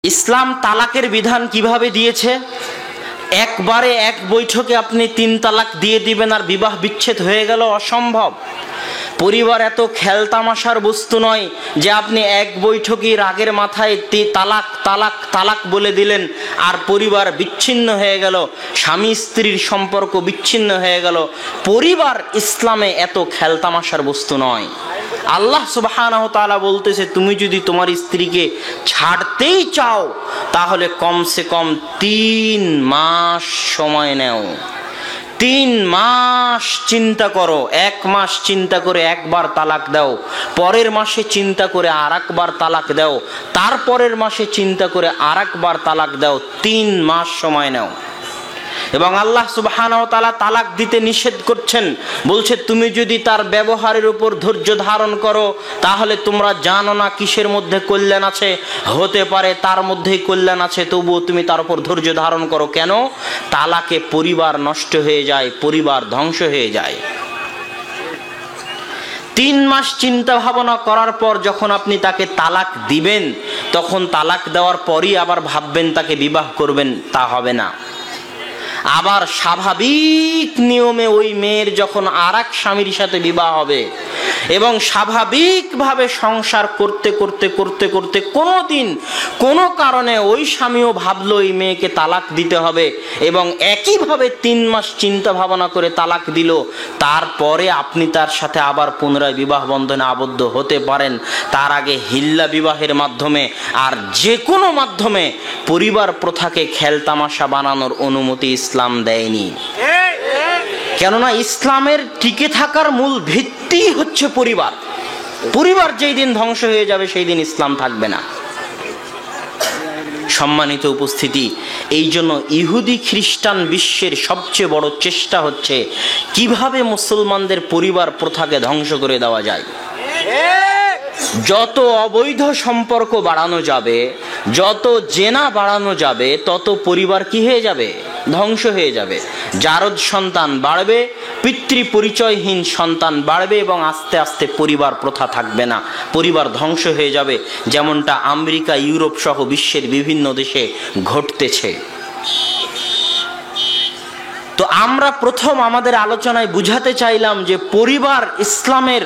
ইসলাম তালাকের বিধান কিভাবে দিয়েছে? একবারে এক বৈঠকে আপনি 3 তালাক দিয়ে দিবেন আর বিবাহ বিচ্ছেদ হয়ে গেল, অসম্ভব। পরিবার এত খেলতামাশার বস্তু নয় যে আপনি এক বৈঠকে রাগের মাথায় তালাক তালাক তালাক বলে দিলেন আর পরিবার বিচ্ছিন্ন হয়ে গেল, স্বামী স্ত্রীর সম্পর্ক বিচ্ছিন্ন হয়ে গেল। পরিবার ইসলামে এত খেলতামাশার বস্তু নয়। আল্লাহ সুবহানাহু ওয়া তাআলা বলতেছে, তুমি যদি তোমার স্ত্রীকে ছাড়তেই চাও তাহলে কমসে কম 3 মাস সময় নাও। 3 মাস চিন্তা করো, 1 মাস চিন্তা করে একবার তালাক দাও, পরের মাসে চিন্তা করে আরেকবার তালাক দাও, তারপরের মাসে চিন্তা করে আরেকবার তালাক দাও। 3 মাস সময় নাও। এবং আল্লাহ সুবহানাহু ওয়া তাআলা তালাক দিতে নিষেধ করছেন, বলছে তুমি যদি তার ব্যবহারের উপর ধৈর্য ধারণ করো তাহলে তোমরা জানো না কিসের মধ্যে কল্যাণ আছে, হতে পারে তার মধ্যেই কল্যাণ আছে, তবুও তুমি তার উপর ধৈর্য ধারণ করো। কেন? তালাকে পরিবার নষ্ট হয়ে যায়, পরিবার ধ্বংস হয়ে যায়। 3 মাস চিন্তা ভাবনা করার পর যখন আপনি তাকে তালাক দিবেন, তখন তালাক দেওয়ার পরই আবার ভাববেন তাকে বিবাহ করবেন, তা হবে না। আবার স্বাভাবিক নিয়মে ওই মেয়ের যখন আরেক স্বামীর সাথে বিবাহ হবে এবং স্বাভাবিকভাবে সংসার করতে করতে করতে করতে কোনোদিন কোনো কারণে ওই স্বামীও ভাবলো এই মেয়েকে তালাক দিতে হবে এবং একইভাবে 3 মাস চিন্তা ভাবনা করে তালাক দিল, তারপরে আপনি তার সাথে আবার পুনরায় বিবাহ বন্ধনে আবদ্ধ হতে পারেন। তার আগে হিল্লা বিবাহের মাধ্যমে আর যে কোনো মাধ্যমে পরিবার প্রথাকে খেলতামাশা বানানোর অনুমতি ইসলাম দেয়নি। কেননা ইসলামের টিকে থাকার মূল ভিত্তি হচ্ছে পরিবার। পরিবার যেই দিন ধ্বংস হয়ে যাবে সেই দিন ইসলাম থাকবে না। সম্মানিত উপস্থিতি, এই জন্য ইহুদি খ্রিস্টান বিশ্বের সবচেয়ে বড় চেষ্টা হচ্ছে কিভাবে মুসলমানদের পরিবার প্রথাকে ধ্বংস করে দেওয়া যায়। যত অবৈধ সম্পর্ক বাড়ানো যাবে, যত জেনা বাড়ানো যাবে, তত পরিবার কি হয়ে যাবে? ধ্বংস হয়ে যাবে। জারজ সন্তান বাড়বে, পিতৃ পরিচয়হীন সন্তান বাড়বে এবং আস্তে আস্তে পরিবার প্রথা থাকবে না, পরিবার ধ্বংস হয়ে যাবে, যেমনটা আমেরিকা, ইউরোপ সহ বিশ্বের বিভিন্ন দেশে ঘটতেছে। তো আমরা প্রথম আমাদের আলোচনায় বুঝাতে চাইলাম যে পরিবার ইসলামের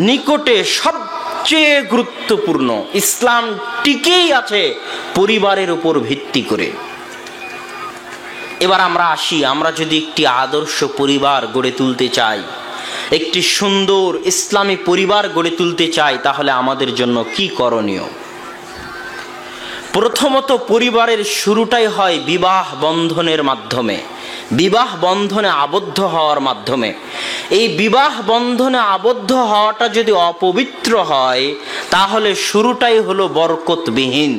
নিকটে সবচেয়ে গুরুত্বপূর্ণ। ইসলাম টিকেই আছে পরিবারের উপর ভিত্তি করে। এবার আমরা আসি, আমরা যদি একটি আদর্শ পরিবার গড়ে তুলতে চাই, একটি সুন্দর ইসলামী পরিবার গড়ে তুলতে চাই, তাহলে আমাদের জন্য কি করণীয়? প্রথমত পরিবারের শুরুটাই হয় বিবাহ বন্ধনের মাধ্যমে, বিবাহ বন্ধনে আবদ্ধ হওয়ার মাধ্যমে। এই বিবাহ বন্ধনে আবদ্ধ হওয়াটা যদি অপবিত্র হয় তাহলে শুরুটাই হলো বরকতবিহীন,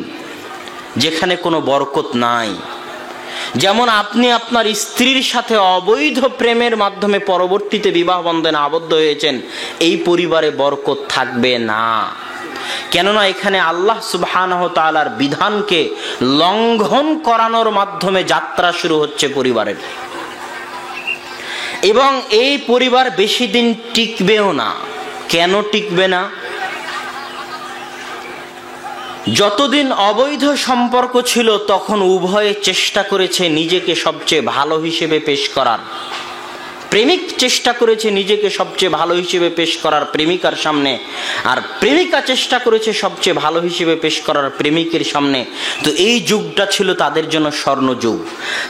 যেখানে কোনো বরকত নাই। যেমন আপনি আপনার স্ত্রীর সাথে অবৈধ প্রেমের মাধ্যমে পরবর্তীতে বিবাহ বন্ধনে আবদ্ধ হয়েছেন, এই পরিবারে বরকত থাকবে না। কেননা এখানে আল্লাহ সুবহানাহু ওয়া তাআলার বিধানকে লঙ্ঘন করানোর মাধ্যমে যাত্রা শুরু হচ্ছে পরিবারের। এবং এই পরিবার বেশি দিন টিকবেও না। কেন টিকবে না? যতদিন অবৈধ সম্পর্ক ছিল তখন উভয়ে চেষ্টা করেছে নিজেকে সবচেয়ে ভালো হিসেবে পেশ করার। প্রেমিক চেষ্টা করেছে নিজেকে সবচেয়ে ভালো হিসেবে পেশ করার প্রেমিকার সামনে, আর প্রেমিকা চেষ্টা করেছে সবচেয়ে ভালো হিসেবে পেশ করার প্রেমিকের সামনে। তো এই যুগটা ছিল তাদের জন্য স্বর্ণযুগ।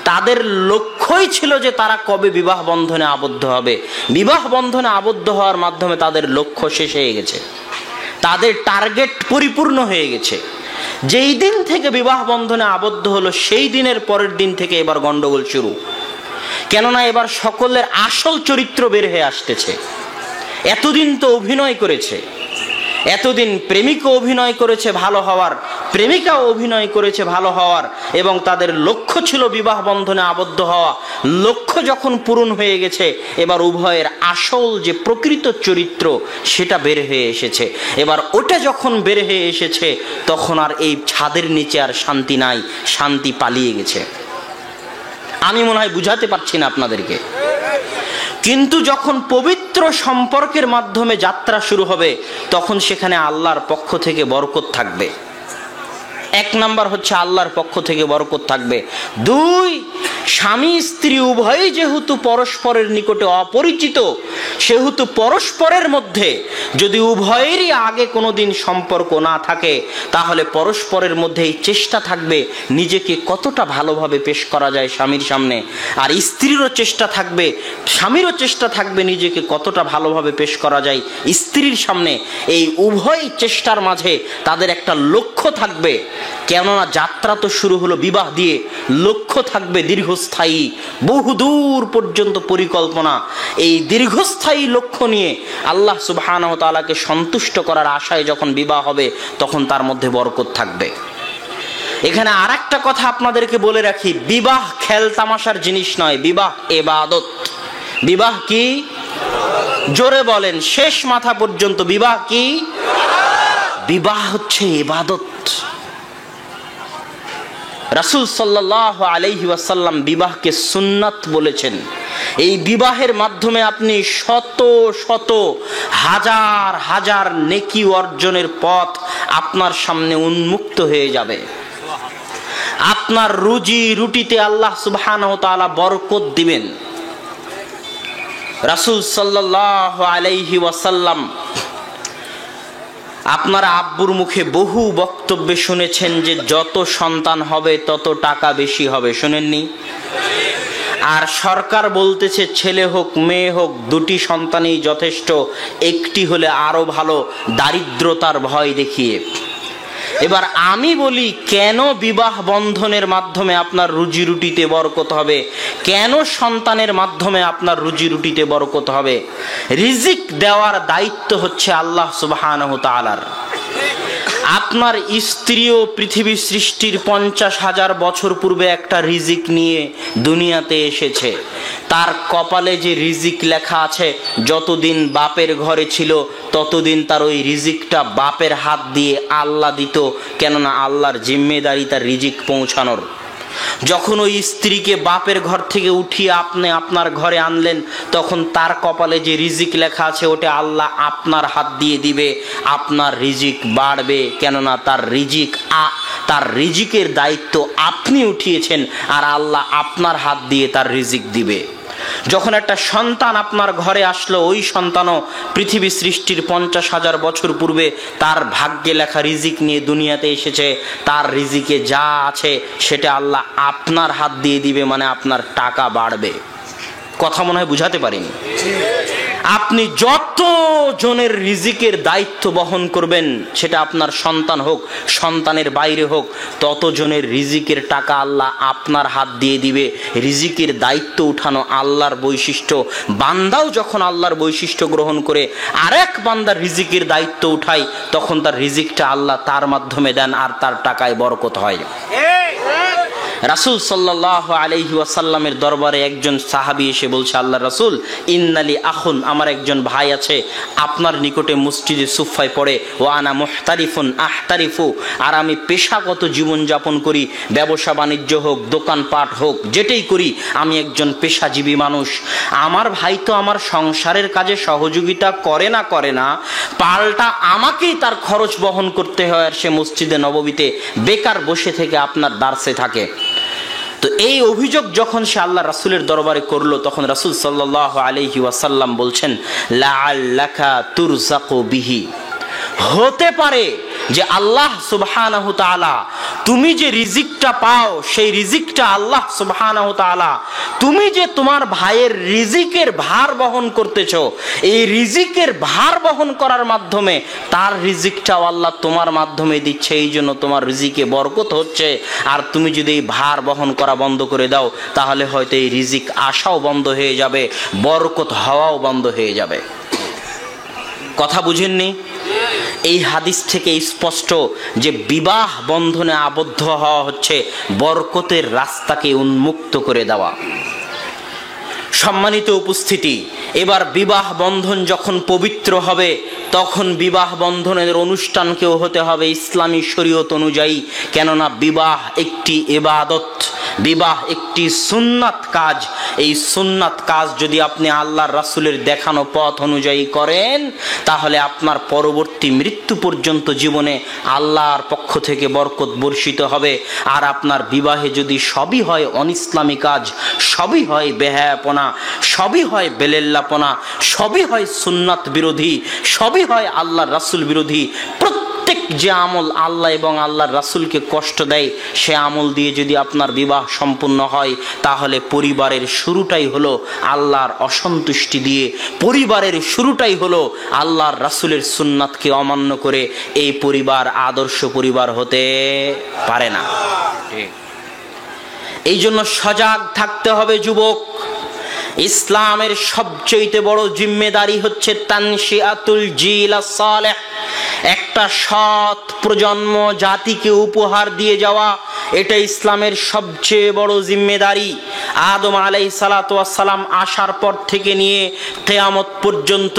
তাদের লক্ষ্যই ছিল যে তারা কবে বিবাহ বন্ধনে আবদ্ধ হবে। বিবাহ বন্ধনে আবদ্ধ হওয়ার মাধ্যমে তাদের লক্ষ্য শেষ হয়ে গেছে, তাদের টার্গেট পরিপূর্ণ হয়ে গেছে। যেই দিন থেকে বিবাহ বন্ধনে আবদ্ধ হলো সেই দিনের পরের দিন থেকে এবার গন্ডগোল শুরু। কেননা এবার সকলের আসল চরিত্র বের হয়ে আসতেছে। এতদিন তো অভিনয় করেছে, এতদিন প্রেমিকও অভিনয় করেছে ভালো হওয়ার, প্রেমিকাও অভিনয় করেছে ভালো হওয়ার, এবং তাদের লক্ষ্য ছিল বিবাহ বন্ধনে আবদ্ধ হওয়া। লক্ষ্য যখন পূরণ হয়ে গেছে, এবার উভয়ের আসল যে প্রকৃত চরিত্র সেটা বের হয়ে এসেছে। এবার ওটা যখন বের হয়ে এসেছে তখন আর এই ছাদের নিচে আর শান্তি নাই, শান্তি পালিয়ে গেছে। আমি মনে হয় বুঝাতে পারছি না আপনাদেরকে। কিন্তু যখন পবিত্র সম্পর্কের মাধ্যমে যাত্রা শুরু হবে তখন সেখানে আল্লাহর পক্ষ থেকে বরকত থাকবে। এক নাম্বার হচ্ছে আল্লাহর পক্ষ থেকে বরকত থাকবে। দুই, স্বামী স্ত্রী উভয়ই যেহেতু পরস্পরের নিকটে অপরিচিত, সেহেতু পরস্পরের মধ্যে যদি উভয়েরই আগে কোনোদিন সম্পর্ক না থাকে, তাহলে পরস্পরের মধ্যে এই চেষ্টা থাকবে নিজেকে কতটা ভালোভাবে পেশ করা যায় স্বামীর সামনে, আর স্ত্রীরও চেষ্টা থাকবে, স্বামীরও চেষ্টা থাকবে নিজেকে কতটা ভালোভাবে পেশ করা যায় স্ত্রীর সামনে। এই উভয় চেষ্টার মাঝে তাদের একটা লক্ষ্য থাকবে, কেননা যাত্রা তো শুরু হলো বিবাহ দিয়ে, লক্ষ্য থাকবে দীর্ঘস্থায়ী, বহুদূর পর্যন্ত পরিকল্পনা। এই দীর্ঘস্থায়ী লক্ষ্য নিয়ে আল্লাহ সুবহানাহু ওয়া তাআলাকে সন্তুষ্ট করার আশায় যখন বিবাহ হবে, তখন তার মধ্যে বরকত থাকবে। এখানে আর একটা কথা আপনাদেরকে বলে রাখি, বিবাহ খেল তামাশার জিনিস নয়, বিবাহ ইবাদত। বিবাহ কি? জোরে বলেন, শেষ মাথা পর্যন্ত। বিবাহ কি? বিবাহ হচ্ছে ইবাদত। রাসূল সাল্লাল্লাহু আলাইহি ওয়াসাল্লাম বিবাহকে সুন্নাত বলেছেন। এই বিবাহের মাধ্যমে আপনি শত শত হাজার হাজার নেকি অর্জনের পথ আপনার সামনে উন্মুক্ত হয়ে যাবে। আপনার রুজি রুটিতে আল্লাহ সুবহানাহু ওয়া তাআলা বরকত দিবেন। রাসূল সাল্লাল্লাহু আলাইহি ওয়াসাল্লাম আপনারা আব্বুর মুখে বহু বক্তব্যে শুনেছেন যে যত সন্তান হবে তত টাকা বেশি হবে, শুনেননি? আর সরকার বলতেছে ছেলে হোক মেয়ে হোক দুটি সন্তানই যথেষ্ট, একটি হলে আরো ভালো, দারিদ্রতার ভয় দেখিয়ে। এবার আমি বলি, কেন বিবাহ বন্ধনের মাধ্যমে আপনার রুজি রুটিতে বরকত হবে? কেন সন্তানের মাধ্যমে আপনার রুজি রুটিতে বরকত হবে? রিজিক দেওয়ার দায়িত্ব হচ্ছে আল্লাহ সুবহানাহু ওয়া তাআলার। আপনার স্ত্রীও পৃথিবী সৃষ্টির 50,000 বছর পূর্বে একটা রিজিক নিয়ে দুনিয়াতে এসেছে। তার কপালে যে রিজিক লেখা আছে, যতদিন বাপের ঘরে ছিল ততদিন তার ওই রিজিকটা বাপের হাত দিয়ে আল্লাহ দিত, কেননা আল্লাহর জিম্মেদারি তার রিজিক পৌঁছানোর। যখন ওই স্ত্রীকে বাপের ঘর থেকে উঠিয়ে আপনি আপনার ঘরে আনলেন, তখন তার কপালে যে রিজিক লেখা আছে ওটা আল্লাহ আপনার হাত দিয়ে দিবে, আপনার রিজিক বাড়বে, কেননা তার রিজিকের দায়িত্ব আপনি উঠিয়েছেন, আর আল্লাহ আপনার হাত দিয়ে তার রিজিক দিবে। যখন একটা সন্তান আপনার ঘরে আসলো, ওই সন্তানও পৃথিবী সৃষ্টির 50,000 বছর পূর্বে তার ভাগ্যে লেখা রিজিক নিয়ে দুনিয়াতে এসেছে। তার রিজিকে যা আছে সেটা আল্লাহ আপনার হাত দিয়ে দিবে, মানে আপনার টাকা বাড়বে। কথা মনে হয় বুঝাতে পারিনি। আপনি যত জনের রিজিকের দায়িত্ব বহন করবেন, সেটা আপনার সন্তান হোক, সন্তানের বাইরে হোক, তত জনের রিজিকের টাকা আল্লাহ আপনার হাত দিয়ে দিবে। রিজিকের দায়িত্ব উঠানো আল্লাহর বৈশিষ্ট্য। বান্দাও যখন আল্লাহর বৈশিষ্ট্য গ্রহণ করে আরেক বান্দার রিজিকের দায়িত্ব উঠায়, তখন তার রিজিকটা আল্লাহ তার মাধ্যমে দেন, আর তার টাকায় বরকত হয়। রাসূল সাল্লাল্লাহু আলাইহি ওয়াসাল্লামের দরবারে একজন সাহাবী এসে বলছে, আল্লাহ রাসূল, ইন্নালি আখুন, আমার একজন ভাই আছে, আপনার নিকটে মসজিদে সুফায় পড়ে, ও আনা মুহতারিফুন আহতারিফু, আর আমি পেশাগত জীবন যাপন করি, ব্যবসা বাণিজ্য হোক, দোকানপাট হোক, যেটাই করি, আমি একজন পেশাজীবী মানুষ। আমার ভাই তো আমার সংসারের কাজে সহযোগিতা করে না, পাল্টা আমাকেই তার খরচ বহন করতে হয়, আর সে মসজিদে নববীতে বেকার বসে থেকে আপনার দার্সে থাকে। তো এই অভিযোগ যখন সে আল্লাহ রাসূলের দরবারে করলো, তখন রাসূল সাল্লাল্লাহু আলাইহি ওয়াসাল্লাম বলছেন, লাআল্লাকা তুরযাকু বিহি, হতে পারে যে আল্লাহ সুবহানাহু তাআলা, তুমি যে রিজিকটা পাও সেই রিজিকটা আল্লাহ সুবহানাহু তাআলা, তুমি যে তোমার ভাইয়ের রিজিকের ভার বহন করতেছো, এই রিজিকের ভার বহন করার মাধ্যমে তার রিজিকটাও আল্লাহ তোমার মাধ্যমে দিচ্ছে, এই জন্য তোমার রিজিকে বরকত হচ্ছে। আর তুমি যদি এই ভার বহন করা বন্ধ করে দাও, তাহলে হয়তো এই রিজিক আসাও বন্ধ হয়ে যাবে, বরকত হওয়াও বন্ধ হয়ে যাবে। কথা বুঝেননি? এই হাদিস থেকে স্পষ্ট যে বিবাহ বন্ধনে আবদ্ধ হওয়া হচ্ছে বরকতের রাস্তাকে উন্মুক্ত করে দেওয়া। সম্মানিত উপস্থিতি, এবার বিবাহ বন্ধন যখন পবিত্র হবে, তখন বিবাহ বন্ধনের অনুষ্ঠানকেও হতে হবে ইসলামী শরীয়ত অনুযায়ী, কেননা বিবাহ একটি ইবাদত। বিবাহ একটি সুন্নাত কাজ। এই সুন্নাত কাজ যদি আপনি আল্লাহর রাসূলের দেখানো পথ অনুযায়ী করেন, তাহলে আপনার পরবর্তী মৃত্যু পর্যন্ত জীবনে আল্লাহর পক্ষ থেকে বরকত বর্ষিত হবে। আর আপনার বিবাহে যদি সবই হয় অনিসলামী কাজ, সবই হয় বেহায়াপনা, সবই হয় বেলেল্লাপনা, সবই হয় সুন্নাত বিরোধী, সবই হয় আল্লাহর রাসূল বিরোধী, প্রত্যেক যে আমল আল্লাহ এবং আল্লাহর রাসূলকে কষ্ট দেয়, সে আমল দিয়ে যদি আপনার বিবাহ সম্পূর্ণ হয়, তাহলে পরিবারের শুরুটাই হলো আল্লাহর অসন্তুষ্টি দিয়ে, পরিবারের শুরুটাই হলো আল্লাহর রাসূলের সুন্নাতকে অমান্য করে। এই পরিবার আদর্শ পরিবার হতে পারে না। এই জন্য সজাগ থাকতে হবে যুবক। ইসলামের সবচেয়ে বড় জিম্মেদারি হচ্ছে তানশিয়াতুল জিল সালেহ, একটা সৎ প্রজন্ম জাতিকে উপহার দিয়ে যাওয়া। এটা ইসলামের সবচেয়ে বড় জিম্মেদারি। আদম আলাইহিস সালাতু ওয়াস সালাম আসার পর থেকে নিয়ে কিয়ামত পর্যন্ত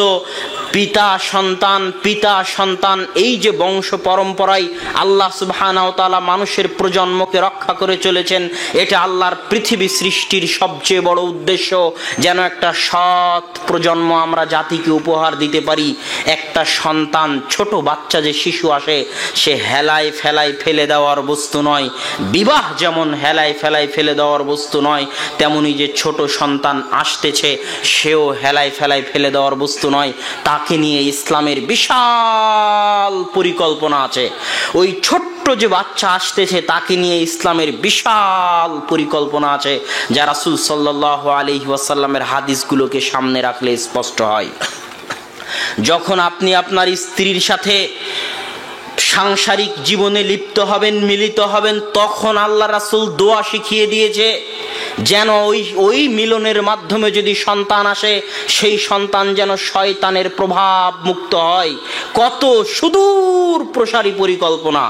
পিতা সন্তান এই যে বংশ পরম্পরায় আল্লাহ সুবহানাহু ওয়া তাআলা মানুষের প্রজন্মকে রক্ষা করে চলেছেন, এটা আল্লাহর পৃথিবী সৃষ্টির সবচেয়ে বড় উদ্দেশ্য, যেন একটা সৎ প্রজন্ম আমরা জাতিকে উপহার দিতে পারি। একটা সন্তান, ছোট বাচ্চা যে শিশু আসে, সে হেলায় ফেলায় ফেলে দেওয়ার বস্তু নয়। বিবাহ যেমন হেলায় ফেলায় ফেলে দেওয়ার বস্তু নয়, তেমনি যে ছোট সন্তান আসতেছে, সেও হেলায় ফেলায় ফেলে দেওয়ার বস্তু নয়। তাকে নিয়ে ইসলামের বিশাল পরিকল্পনা আছে। ওই ছোট্ট যে বাচ্চা আসতেছে, তাকে নিয়ে ইসলামের বিশাল পরিকল্পনা আছে, যা রাসূল সাল্লাল্লাহু আলাইহি ওয়াসাল্লামের হাদিসগুলোকে সামনে রাখলে স্পষ্ট হয়। যখন আপনি আপনার স্ত্রীর সাথে সাংসারিক জীবনে লিপ্ত হবেন, মিলিত হবেন, তখন আল্লাহ রাসূল দোয়া শিখিয়ে দিয়েছে যেন ওই মিলনের মাধ্যমে যদি সন্তান আসে, সেই সন্তান যেন শয়তানের প্রভাব মুক্ত হয়। কত সুদূর প্রসারী পরিকল্পনা!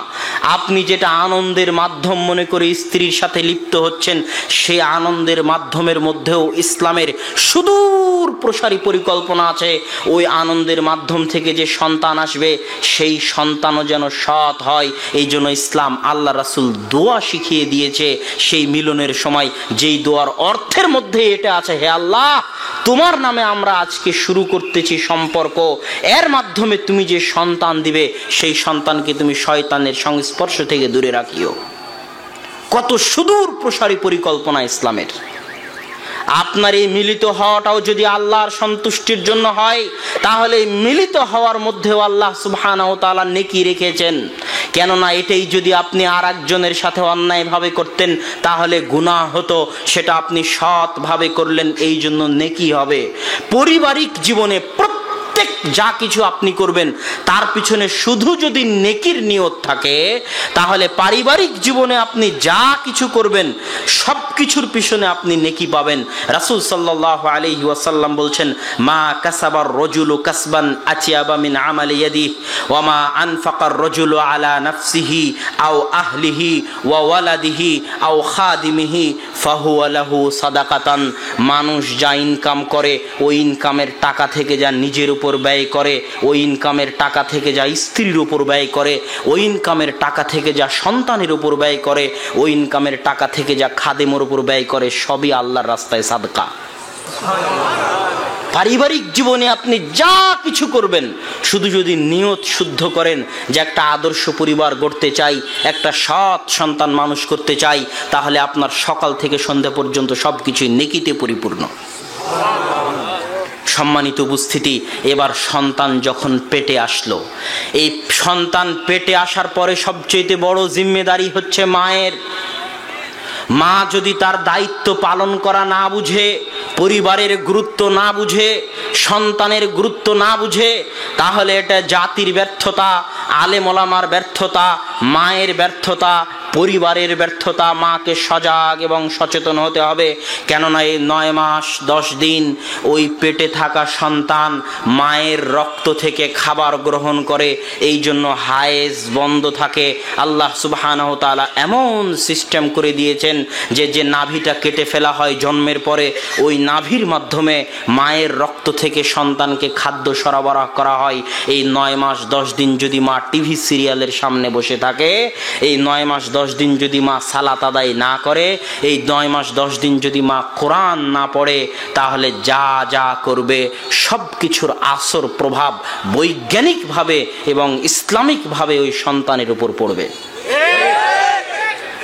আপনি যেটা আনন্দের মাধ্যম মনে করে স্ত্রীর সাথে লিপ্ত হচ্ছেন, সেই আনন্দের মাধ্যমের মধ্যেও ইসলামের সুদূর প্রসারী পরিকল্পনা আছে। ওই আনন্দের মাধ্যম থেকে যে সন্তান আসবে, সেই সন্তানও যেন সৎ হয়। এই জন্য ইসলাম, আল্লাহ রাসূল দোয়া শিখিয়ে দিয়েছে সেই মিলনের সময়, যেই দোয়ার অর্থের মধ্যে এটা আছে, হে আল্লাহ, তোমার নামে আমরা আজকে শুরু করতেছি সম্পর্ক, এর মাধ্যমে তুমি যে সন্তান দিবে, সেই সন্তানকে তুমি শয়তানের সংস্পর্শ থেকে দূরে রাখিও। কত সুদূর প্রসারী পরিকল্পনা ইসলামের! আপনার এই মিলিত হওয়াটাও যদি আল্লাহর সন্তুষ্টির জন্য হয়, তাহলে মিলিত হওয়ার মধ্যেও আল্লাহ সুবহানাহু ওয়া তাআলা নেকি রেখেছেন। কেননা এটাই যদি আপনি আর একজনের সাথে অন্যায়ভাবে করতেন, তাহলে গুনাহ হতো। সেটা আপনি সৎভাবে করলেন, এই জন্য নেকি হবে। পারিবারিক জীবনে প্রত্যেক যা কিছু আপনি করবেন, তার পিছনে শুধু যদি নেকির নিয়ত থাকে, তাহলে পারিবারিক জীবনে আপনি যা কিছু করবেন, সব কিছুর পিছনে আপনি নেকি পাবেন। রাসূল সাল্লাল্লাহু আলাইহি ওয়াসাল্লাম বলছেন, মা কাসাবার রাজুলু কাসবান আতিয়াবা মিন আমালি ইয়াদিহি ওয়া মা আনফাকার রাজুলু আলা নাফসিহি আও আহলিহি ওয়া ওয়ালাদিহি আও খাদিমিহি ফাহুয়া লাহু সাদাকাতান। মানুষ যা ইনকাম করে, ওই ইনকামের টাকা থেকে যা নিজের উপর ব্যয় করে, ওই ইনকামের টাকা থেকে যা স্ত্রীর উপর ব্যয় করে, ওই ইনকামের টাকা থেকে যা সন্তানের উপর ব্যয় করে, ওই ইনকামের টাকা থেকে যা খাদেমের উপর ব্যয় করে, সবই আল্লাহর রাস্তায় সাদকা। পারিবারিক জীবনে আপনি যা কিছু করবেন, শুধু যদি নিয়ত শুদ্ধ করেন যে একটা আদর্শ পরিবার গড়তে চাই, একটা সৎ সন্তান মানুষ করতে চাই, তাহলে আপনার সকাল থেকে সন্ধ্যা পর্যন্ত সবকিছুই নেকিতে পরিপূর্ণ। সম্মানিত উপস্থিতি, এবার সন্তান যখন পেটে আসলো, এই সন্তান পেটে আসার পরে সবচেয়ে বড় জিম্মেদারি হচ্ছে মায়ের। মা যদি তার দায়িত্ব পালন করা না বুঝে, পরিবারের গুরুত্ব না বুঝে, সন্তানের গুরুত্ব না বুঝে, তাহলে এটা জাতির ব্যর্থতা, আলেম ওলামার ব্যর্থতা, মায়ের ব্যর্থতা, পরিবারের ব্যর্থতা। মাকে সজাগ এবং সচেতন হতে হবে। কেননা এই 9 মাস 10 দিন ওই পেটে থাকা সন্তান মায়ের রক্ত থেকে খাবার গ্রহণ করে, এই জন্য হায়েজ বন্ধ থাকে। আল্লাহ সুবহানাহু ওয়া তাআলা এমন সিস্টেম করে দিয়েছেন যে নাভিটা কেটে ফেলা হয় জন্মের পরে, ওই নাভির মাধ্যমে মায়ের রক্ত থেকে সন্তানকে খাদ্য সরবরাহ করা হয়। এই 9 মাস 10 দিন যদি মা টিভি সিরিয়ালের সামনে বসে থাকে, এই 9 মাস 10 10 দিন যদি মা সালাত আদায় না করে, এই 9 মাস 10 দিন যদি মা কোরআন না পড়ে, তাহলে যা যা করবে সব কিছুর আসর প্রভাব বৈজ্ঞানিকভাবে এবং ইসলামিকভাবে ওই সন্তানের উপর পড়বে।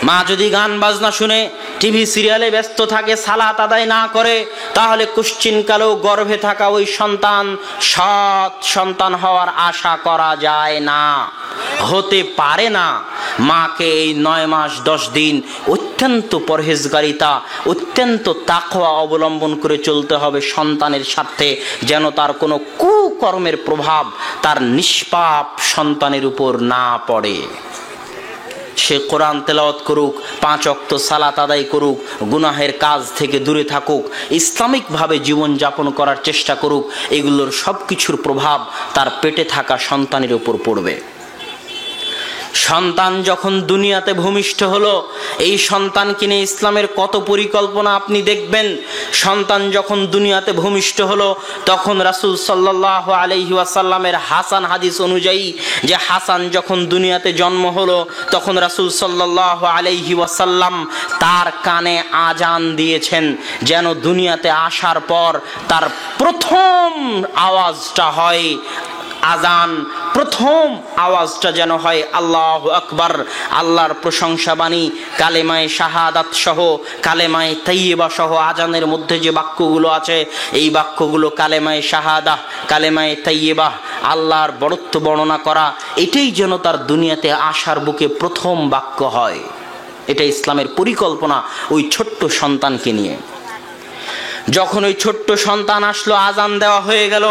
মা যদি গান বাজনা শুনে, টিভি সিরিয়ালে ব্যস্ত থাকে, সালাত আদায় না করে, তাহলে কুশ্চিনকালেও গর্ভে থাকা ওই সন্তান সৎ সন্তান হওয়ার আশা করা যায় না, হতে পারে না। মাকে এই 9 মাস 10 দিন অত্যন্ত পরহেজগারিতা, অত্যন্ত তাকওয়া অবলম্বন করে চলতে হবে সন্তানের স্বার্থে, যেন তার কোনো কুকর্মের প্রভাব তার নিষ্পাপ সন্তানের উপর না পড়ে। সে কোরআন তেলাওয়াত করুক, 5 ওয়াক্ত সালাত আদায় করুক, গুনাহের কাজ থেকে দূরে থাকুক, ইসলামিকভাবে জীবন যাপন করার চেষ্টা করুক, এগুলোর সব কিছুর প্রভাব তার পেটে থাকা সন্তানের উপর পড়বে। সন্তান যখন দুনিয়াতে ভূমিষ্ঠ হলো, এই সন্তানকে নিয়ে ইসলামের কত পরিকল্পনা আপনি দেখবেন। সন্তান যখন দুনিয়াতে ভূমিষ্ঠ হলো, তখন রাসূল সাল্লাল্লাহু আলাইহি ওয়াসাল্লামের হাসান হাদিস অনুযায়ী, যে হাসান যখন দুনিয়াতে জন্ম হলো, তখন রাসূল সাল্লাল্লাহু আলাইহি ওয়াসাল্লাম তার কানে আজান দিয়েছেন, যেন দুনিয়াতে আসার পর তার প্রথম আওয়াজটা হয় আজান, প্রথম আওয়াজটা যেন হয় আল্লাহু আকবার, আল্লাহর প্রশংসা বাণী, কালেমায়ে শাহাদাত সহ, কালেমায়ে তাইয়্যিবা সহ। আজানের মধ্যে যে বাক্যগুলো আছে, এই বাক্যগুলো কালেমায়ে শাহাদাহ, কালেমায়ে তাইয়্যিবা, আল্লাহর বড়ত্ব বর্ণনা করা, এটাই যেন তার দুনিয়াতে আসার বুকে প্রথম বাক্য হয়। এটা ইসলামের পরিকল্পনা ওই ছোট্ট সন্তানকে নিয়ে। যখন ওই ছোট্ট সন্তান আসলো, আজান দেওয়া হয়ে গেল,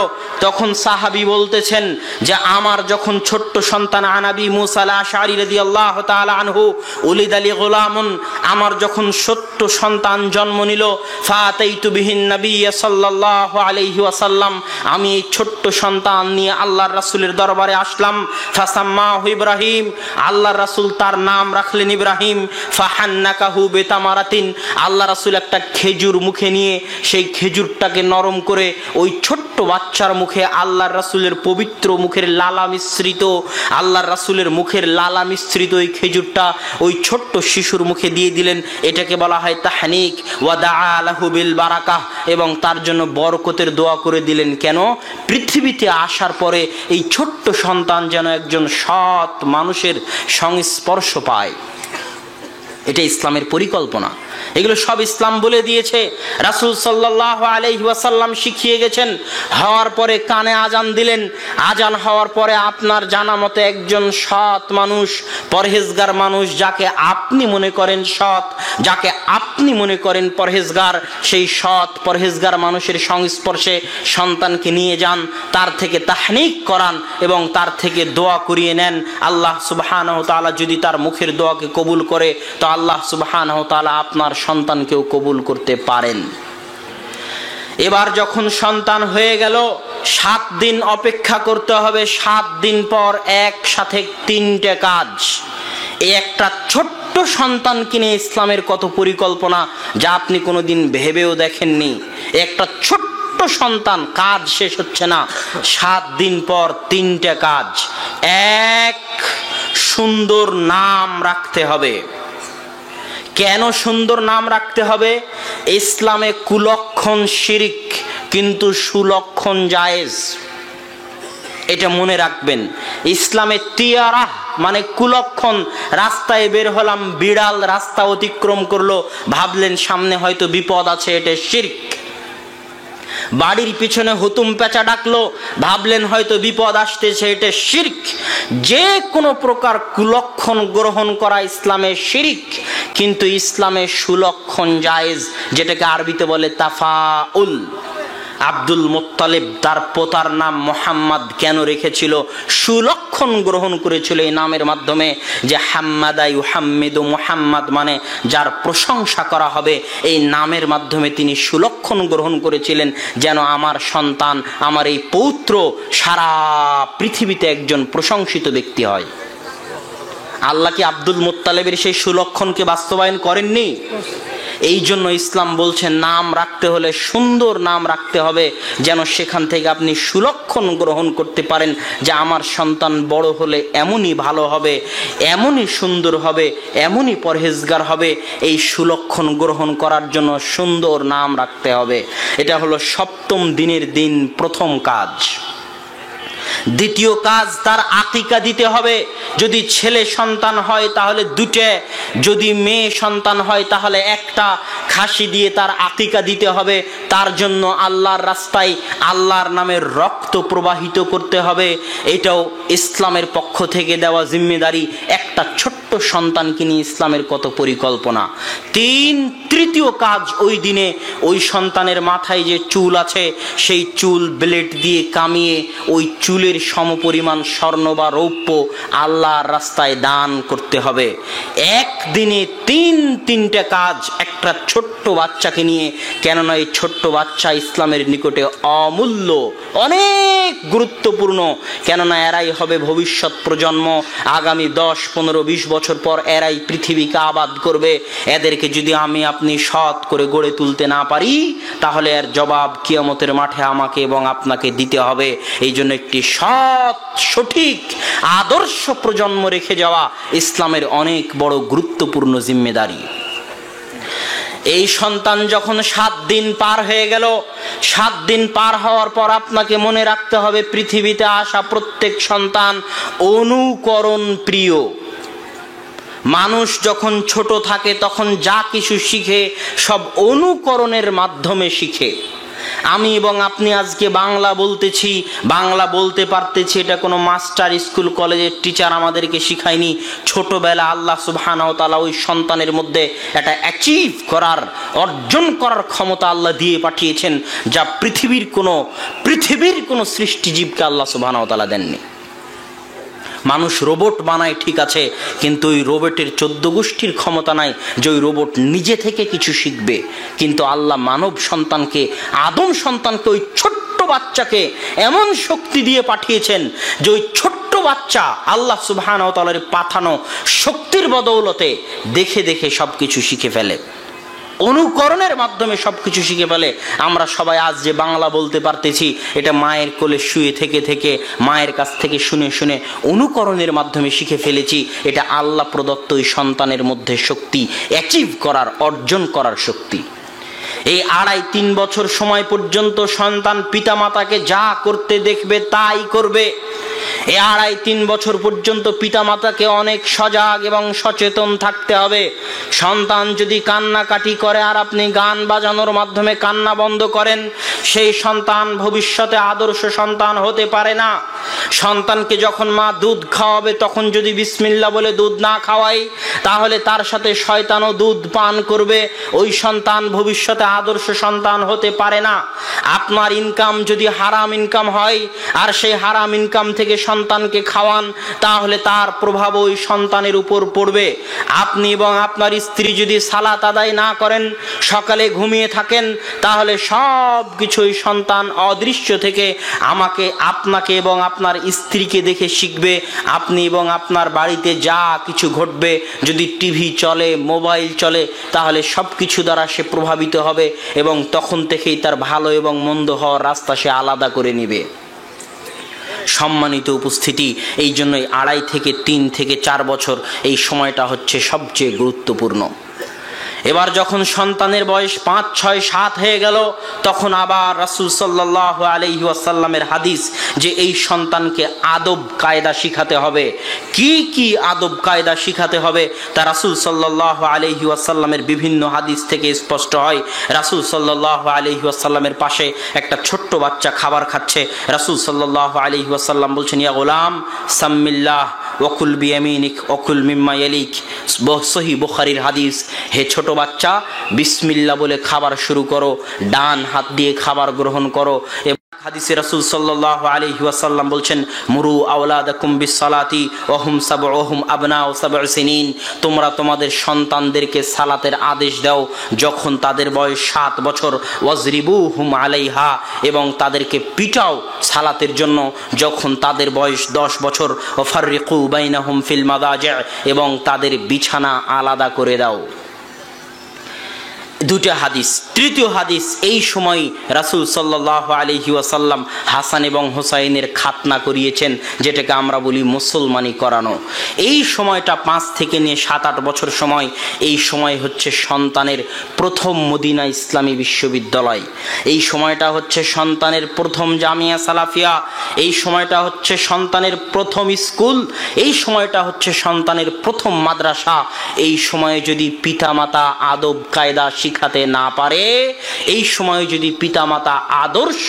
তখন সাহাবী বলতেছেন যে আমার যখন ছোট্ট সন্তান, আনাবি মুসা আল-আশআরী রাদিয়াল্লাহু তাআলা আনহু, উলিদ আলী গোলামুন, আমার যখন ছোট্ট সন্তান জন্ম নিল, ফাতাইতু বিহিন নবী সাল্লাল্লাহু আলাইহি ওয়াসাল্লাম, আমি এই ছোট্ট সন্তান নিয়ে আল্লাহর রাসূলের দরবারে আসলাম। ফাসাম্মাহু ইব্রাহিম, আল্লাহর রাসূল তার নাম রাখলেন ইব্রাহিম। ফাহান্নাকাহু বিতামারাতিন, আল্লাহর রাসূল একটা খেজুর মুখে নিয়ে সেই খেজুরটাকে নরম করে ওই ছোট্ট বাচ্চার মুখে আল্লাহর রাসূলের পবিত্র মুখের লালা মিশ্রিত, আল্লাহর রাসূলের মুখের লালা মিশ্রিত ওই খেজুরটা ওই ছোট্ট শিশুর মুখে দিয়ে দিলেন। এটাকে বলা হয় তাহনিক। ওয়া দাআ লাহু বিল বারাকাহ, এবং তার জন্য বরকতের দোয়া করে দিলেন। কেন? পৃথিবীতে আসার পরে এই ছোট্ট সন্তান যেন একজন সৎ মানুষের সংস্পর্শ পায়। এটা ইসলামের পরিকল্পনা। এগুলো সব ইসলাম বলে দিয়েছে, রাসূল সাল্লাল্লাহু আলাইহি ওয়াসাল্লাম শিখিয়ে গেছেন। হওয়ার পরে কানে আজান দিলেন। আজান হওয়ার পরে আপনার জানা মতে একজন সৎ মানুষ, পরহেজগার মানুষ, যাকে আপনি মনে করেন সৎ, যাকে আপনি মনে করেন পরহেজগার, সেই সৎ পরহেজগার মানুষের সংস্পর্শে সন্তানকে নিয়ে যান, তার থেকে তাহনিক করান এবং তার থেকে দোয়া করিয়ে নেন। আল্লাহ সুবহানাহু ওয়া তাআলা যদি তার মুখের দোয়াকে কবুল করে, তো আল্লাহ সুবহানাহু ওয়া তাআলা আপনার সন্তানকেও কবুল করতে পারেন। এবার যখন সন্তান হয়ে গেল, 7 দিন অপেক্ষা করতে হবে। 7 দিন পর একসাথে 3টে কাজ। এই একটা ছোট্ট সন্তানকে নিয়ে ইসলামের কত পরিকল্পনা, যা আপনি কোনোদিন ভেবেও দেখেননি। একটা ছোট্ট সন্তান, কাজ শেষ হচ্ছে না, 7 দিন পর 3টে কাজ। 1, সুন্দর নাম রাখতে হবে। কেন সুন্দর নাম রাখতে হবে? ইসলামে কুলক্ষণ শিরক, কিন্তু সুলক্ষণ জায়েজ। এটা মনে রাখবেন। ইসলামে তিয়ারাহ মানে কুলক্ষণ। রাস্তায় বের হলাম, বিড়াল রাস্তা অতিক্রম করলো, ভাবলেন সামনে হয়তো বিপদ আছে, এটা শিরক। বাড়ির পিছনে হুতুম পেঁচা ডাকলো, ভাবলেন হয়তো বিপদ আসতেছে, এটা শিরক। যে কোনো প্রকার কুলক্ষণ গ্রহণ করা ইসলামে শিরক, কিন্তু ইসলামে সুলক্ষণ জায়েজ, যেটাকে আরবিতে বলে তাফাউল। আব্দুল মুত্তালিব তার পোতার নাম মুহাম্মদ কেন রেখেছিল? সুলক্ষণ গ্রহণ করেছিল এই নামের মাধ্যমে, যে হাম্মাদা ইউহাম্মিদু, মুহাম্মদ মানে যার প্রশংসা করা হবে। এই নামের মাধ্যমে তিনি সুলক্ষণ গ্রহণ করেছিলেন, যেন আমার সন্তান, আমার এই পৌত্র সারা পৃথিবীতে একজন প্রশংসিত ব্যক্তি হয়। আল্লাহ কি আব্দুল মুত্তালিবের সেই সুলক্ষণকে বাস্তবায়ন করেননি? এই জন্য ইসলাম বলছে নাম রাখতে হলে সুন্দর নাম রাখতে হবে, যেন সেখান থেকে আপনি সুলক্ষণ গ্রহণ করতে পারেন যে আমার সন্তান বড় হলে এমনই ভালো হবে, এমনই সুন্দর হবে, এমনই পরহেজগার হবে। এই সুলক্ষণ গ্রহণ করার জন্য সুন্দর নাম রাখতে হবে। এটা হলো সপ্তম দিনের দিন প্রথম কাজ। দ্বিতীয় কাজ, তার আকিকা দিতে হবে। যদি ছেলে সন্তান হয় তাহলে দুটো, যদি মেয়ে সন্তান হয় তাহলে একটা খাসি দিয়ে তার আকিকা দিতে হবে। তার জন্য আল্লাহর রাস্তায় আল্লাহর নামের রক্ত প্রবাহিত করতে হবে। এটাও ইসলামের পক্ষ থেকে দেওয়া জিম্মেদারি। একটা ছোট্ট সন্তানকে নিয়ে ইসলামের কত পরিকল্পনা। তৃতীয় কাজ, ওই দিনে ওই সন্তানের মাথায় যে চুল আছে সেই চুল ব্লেড দিয়ে কামিয়ে ওই চুলের সমপরিমাণ স্বর্ণ বা রৌপ্য আল্লাহর রাস্তায় দান করতে হবে। একদিনে তিনটা কাজ একটা ছোট্ট বাচ্চাকে নিয়ে, কেননা এই ছোট্ট বাচ্চা ইসলামের নিকটে অমূল্য, অনেক গুরুত্বপূর্ণ। কেননা এরাই হবে ভবিষ্যৎ প্রজন্ম। আগামী 10, 15, 20 বছর পর এরাই পৃথিবীকে আবাদ করবে। এদেরকে যদি আমি আপনি সৎ করে গড়ে তুলতে না পারি তাহলে এর জবাব কিয়ামতের মাঠে আমাকে এবং আপনাকে দিতে হবে। এই জন্য একটি সৎ, সঠিক, আদর্শ প্রজন্ম রেখে যাওয়া ইসলামের অনেক বড় গুরুত্বপূর্ণ জিম্মেদারি। এই সন্তান যখন 7 দিন পার হয়ে গেল, 7 দিন পার হওয়ার পর আপনাকে মনে রাখতে হবে পৃথিবীতে আসা প্রত্যেক সন্তান অনুকরণ প্রিয়। মানুষ যখন ছোট থাকে তখন যা কিছু শিখে সব অনুকরণের মাধ্যমে শিখে। আমি এবং আপনি আজকে বাংলা বলতেছি, বাংলা বলতে পারতেছি, এটা কোনো মাস্টার, স্কুল, কলেজের টিচার আমাদেরকে শিখায়নি। ছোটবেলা আল্লাহ সুবহানাহু ওয়া তাআলা ওই সন্তানের মধ্যে এটা অ্যাচিভ করার, অর্জন করার ক্ষমতা আল্লাহ দিয়ে পাঠিয়েছেন, যা পৃথিবীর কোনো সৃষ্টিজীবকে আল্লাহ সুবহানাহু ওয়া তাআলা দেননি। মানুষ রোবট বানায় ঠিক আছে, কিন্তু ওই রোবটের 14 গোষ্ঠীর ক্ষমতা নাই যে ওই রোবট নিজে থেকে কিছু শিখবে। কিন্তু আল্লাহ মানব সন্তানকে, আদম সন্তানকে, ওই ছোট্ট বাচ্চাকে এমন শক্তি দিয়ে পাঠিয়েছেন যে ওই ছোট্ট বাচ্চা আল্লাহ সুবহানাহু ওয়া তাআলার পাঠানো শক্তির বদৌলতে দেখে দেখে সবকিছু শিখে ফেলে, অনুকরণের মাধ্যমে সবকিছু শিখে ফেলে। আমরা সবাই আজ যে বাংলা বলতে পারতেছি, এটা মায়ের কোলে শুয়ে থেকে থেকে, মায়ের কাছ থেকে শুনে শুনে অনুকরণের মাধ্যমে শিখে ফেলেছি। এটা আল্লাহ প্রদত্ত ওই সন্তানের মধ্যে শক্তি, অ্যাচিভ করার, অর্জন করার শক্তি। এই 2.5-3 বছর সময় পর্যন্ত সন্তান পিতামাতাকে যা করতে দেখবে তাই করবে। এই 2.5-3 বছর পর্যন্ত পিতামাতাকে অনেক সজাগ এবং সচেতন থাকতে হবে। সন্তান যদি কান্নাকাটি করে আর আপনি গান বাজানোর মাধ্যমে কান্না বন্ধ করেন, সেই সন্তান ভবিষ্যতে আদর্শ সন্তান হতে পারে না। সন্তানকে যখন মা দুধ খাওয়াবে তখন যদি বিসমিল্লাহ বলে দুধ না খাওয়াই, তাহলে তার সাথে শয়তানও দুধ পান করবে। ওই সন্তান ভবিষ্যতে আদর্শ সন্তান হতে পারে না। আপনার ইনকাম যদি হারাম ইনকাম হয় আর সেই হারাম ইনকাম থেকে সন্তানকে খাওয়ান, তাহলে তার প্রভাব ওই সন্তানের উপর পড়বে। আপনি এবং আপনার স্ত্রী যদি সালাত আদায় না করেন, সকালে ঘুমিয়ে থাকেন, তাহলে সব কিছু ওই সন্তান অদৃশ্য থেকে আমাকে, আপনাকে এবং আপনার স্ত্রীকে দেখে শিখবে। আপনি এবং আপনার বাড়িতে যা কিছু ঘটবে, যদি টিভি চলে, মোবাইল চলে, তাহলে সব কিছু দ্বারা সে প্রভাবিত হবে এবং তখন থেকেই তার ভালো এবং মন্দ হওয়ার রাস্তা সে আলাদা করে নেবে। সম্মানিত উপস্থিতি, এই জন্যই 2.5 থেকে 4 বছর এই সময়টা হচ্ছে সবচেয়ে গুরুত্বপূর্ণ। এবার যখন সন্তানের বয়স 5, 6, 7 হয়ে গেল, তখন আবার রাসূল সাল্লাল্লাহু আলাইহি ওয়াসাল্লামের হাদিস যে এই সন্তানকে আদব কায়দা শিখাতে হবে। কি কি আদব কায়দা শিখাতে হবে তা রাসূল সাল্লাল্লাহু আলাইহি ওয়াসাল্লামের বিভিন্ন হাদিস থেকে স্পষ্ট হয়। রাসূল সাল্লাল্লাহু আলাইহি ওয়াসাল্লামের পাশে একটা ছোট্ট বাচ্চা খাবার খাচ্ছে। রাসূল সাল্লাল্লাহু আলাইহি ওয়াসাল্লাম বলছেন, ইয়া গোলাম সাম্মিল্লাহ ওয়াকুল বিয়ামিনিক ওয়াকুল মিম্মা ইয়ালিক। সহিহ বুখারীর হাদিস। হে ছোট বাচ্চা, বিসমিল্লাহ বলে খাবার শুরু করো, ডান হাত দিয়ে খাবার গ্রহণ করো। হাদিসে রাসূল সাল্লাল্লাহু আলাইহি ওয়াসাল্লাম বলছেন, মুরু আওলাদাকুম বিসসালাতি ওয়া হুম আবনাউ 7 সিনিন। তোমরা তোমাদের সন্তানদেরকে সালাতের আদেশ দাও যখন তাদের বয়স 7 বছর। ওয়াজরিবুহুম আলাইহা, এবং তাদেরকে পিটাও সালাতের জন্য যখন তাদের বয়স 10 বছর। ওয়াফাররিকু বাইনাহুম ফিল মাদাজি', এবং তাদের বিছানা আলাদা করে দাও। দুটো হাদিস। তৃতীয় হাদিস, এই সময় রাসূল সাল্লাল্লাহু আলাইহি ওয়াসাল্লাম হাসান এবং হোসাইনের খাতনা করিয়েছেন, যেটাকে আমরা বলি মুসলমানি করানো। এই সময়টা 5 থেকে নিয়ে 7-8 বছর সময়। এই সময় হচ্ছে সন্তানের প্রথম মদিনা ইসলামী বিশ্ববিদ্যালয়, এই সময়টা হচ্ছে সন্তানের প্রথম জামিয়া সালাফিয়া, এই সময়টা হচ্ছে সন্তানের প্রথম স্কুল, এই সময়টা হচ্ছে সন্তানের প্রথম মাদ্রাসা। এই সময়ে যদি পিতামাতা আদব কায়দা শিখাতে না পারে, এই সময়ে যদি পিতামাতা আদর্শ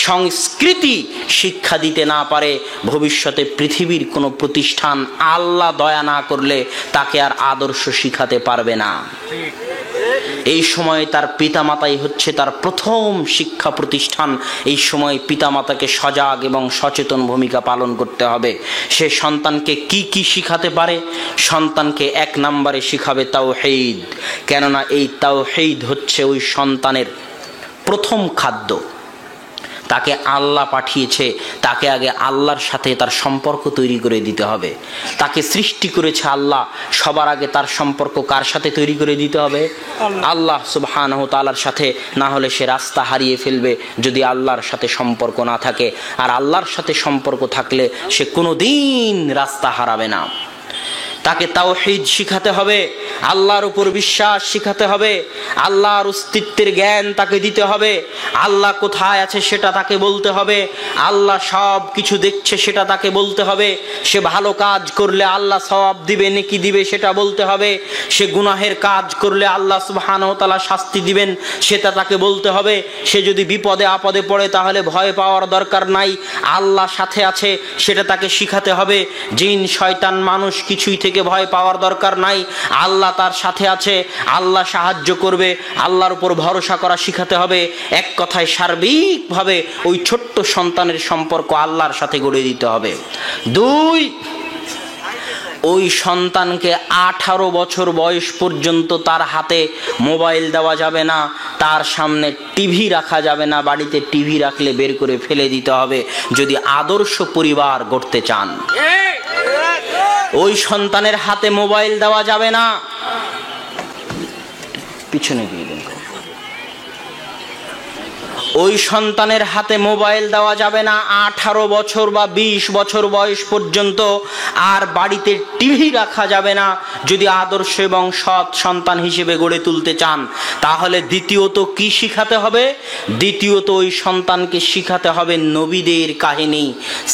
সংস্কৃতি শিক্ষা দিতে না পারে, ভবিষ্যতে পৃথিবীর কোনো প্রতিষ্ঠান আল্লাহ দয়া না করলে তাকে আর আদর্শ শিখাতে পারবে না। এই সময় তার পিতামাতাই হচ্ছে তার প্রথম শিক্ষা প্রতিষ্ঠান। এই সময় পিতামাতাকে সজাগ এবং সচেতন ভূমিকা পালন করতে হবে। সে সন্তানকে কি কি শিখাতে পারে? সন্তানকে 1 নম্বরে শিখাবে তাওহীদ, কেননা এই তাওহীদ হচ্ছে ওই সন্তানের প্রথম খাদ্য। তাকে আল্লাহ পাঠিয়েছে, তাকে আগে আল্লাহর সাথে তার সম্পর্ক তৈরি করে দিতে হবে। তাকে সৃষ্টি করেছে আল্লাহ, সবার আগে তার সম্পর্ক কার সাথে তৈরি করে দিতে হবে? আল্লাহ সুবহানাহু ওয়া তাআলার সাথে। না হলে সে রাস্তা হারিয়ে ফেলবে যদি আল্লাহর সাথে সম্পর্ক না থাকে। আর আল্লাহর সাথে সম্পর্ক থাকলে সে কোনোদিন রাস্তা হারাবে না। তাকে তাওহীদ শিখাতে হবে, আল্লাহর উপর বিশ্বাস শিখাতে হবে, আল্লাহর অস্তিত্বের জ্ঞান তাকে দিতে হবে, আল্লাহ কোথায় আছে সেটা তাকে বলতে হবে, আল্লাহ সব কিছু দেখছে সেটা তাকে বলতে হবে, সে ভালো কাজ করলে আল্লাহ সওয়াব দিবে, নেকি দিবে সেটা বলতে হবে, সে গুনাহের কাজ করলে আল্লাহ সুবহানাহু ওয়া তাআলা শাস্তি দিবেন সেটা তাকে বলতে হবে। সে যদি বিপদে আপদে পড়ে তাহলে ভয় পাওয়ার দরকার নাই, আল্লাহ সাথে আছে সেটা তাকে শিখাতে হবে। জিন শয়তান মানুষ কিছুই থেকে ভয় পাওয়ার দরকার নাই, আল্লাহ তার সাথে আছে, আল্লাহ সাহায্য করবে, আল্লাহর উপর ভরসা করা শিখাতে হবে। এক কথায় সার্বিকভাবে ওই ছোট্ট সন্তানের সম্পর্ক আল্লাহর সাথে গড়ে দিতে হবে। 2, ওই সন্তানকে 18 বছর বয়স পর্যন্ত তার হাতে মোবাইল দেওয়া যাবে না, তার সামনে টিভি রাখা যাবে না। বাড়িতে টিভি রাখলে বের করে ফেলে দিতে হবে যদি আদর্শ পরিবার গড়তে চান। ওই সন্তানের হাতে মোবাইল দেওয়া যাবে না। পিছনে দিয়ে দিন। ওই সন্তানের হাতে মোবাইল দেওয়া যাবে না 18 বছর বা 20 বছর বয়স পর্যন্ত। আর বাড়িতে টিভি রাখা যাবে না যদি আদর্শ এবং সৎ সন্তান হিসেবে গড়ে তুলতে চান। তাহলে দ্বিতীয়ত কি শিখাতে হবে? দ্বিতীয়ত ওই সন্তানকে শিখাতে হবে নবীদের কাহিনী,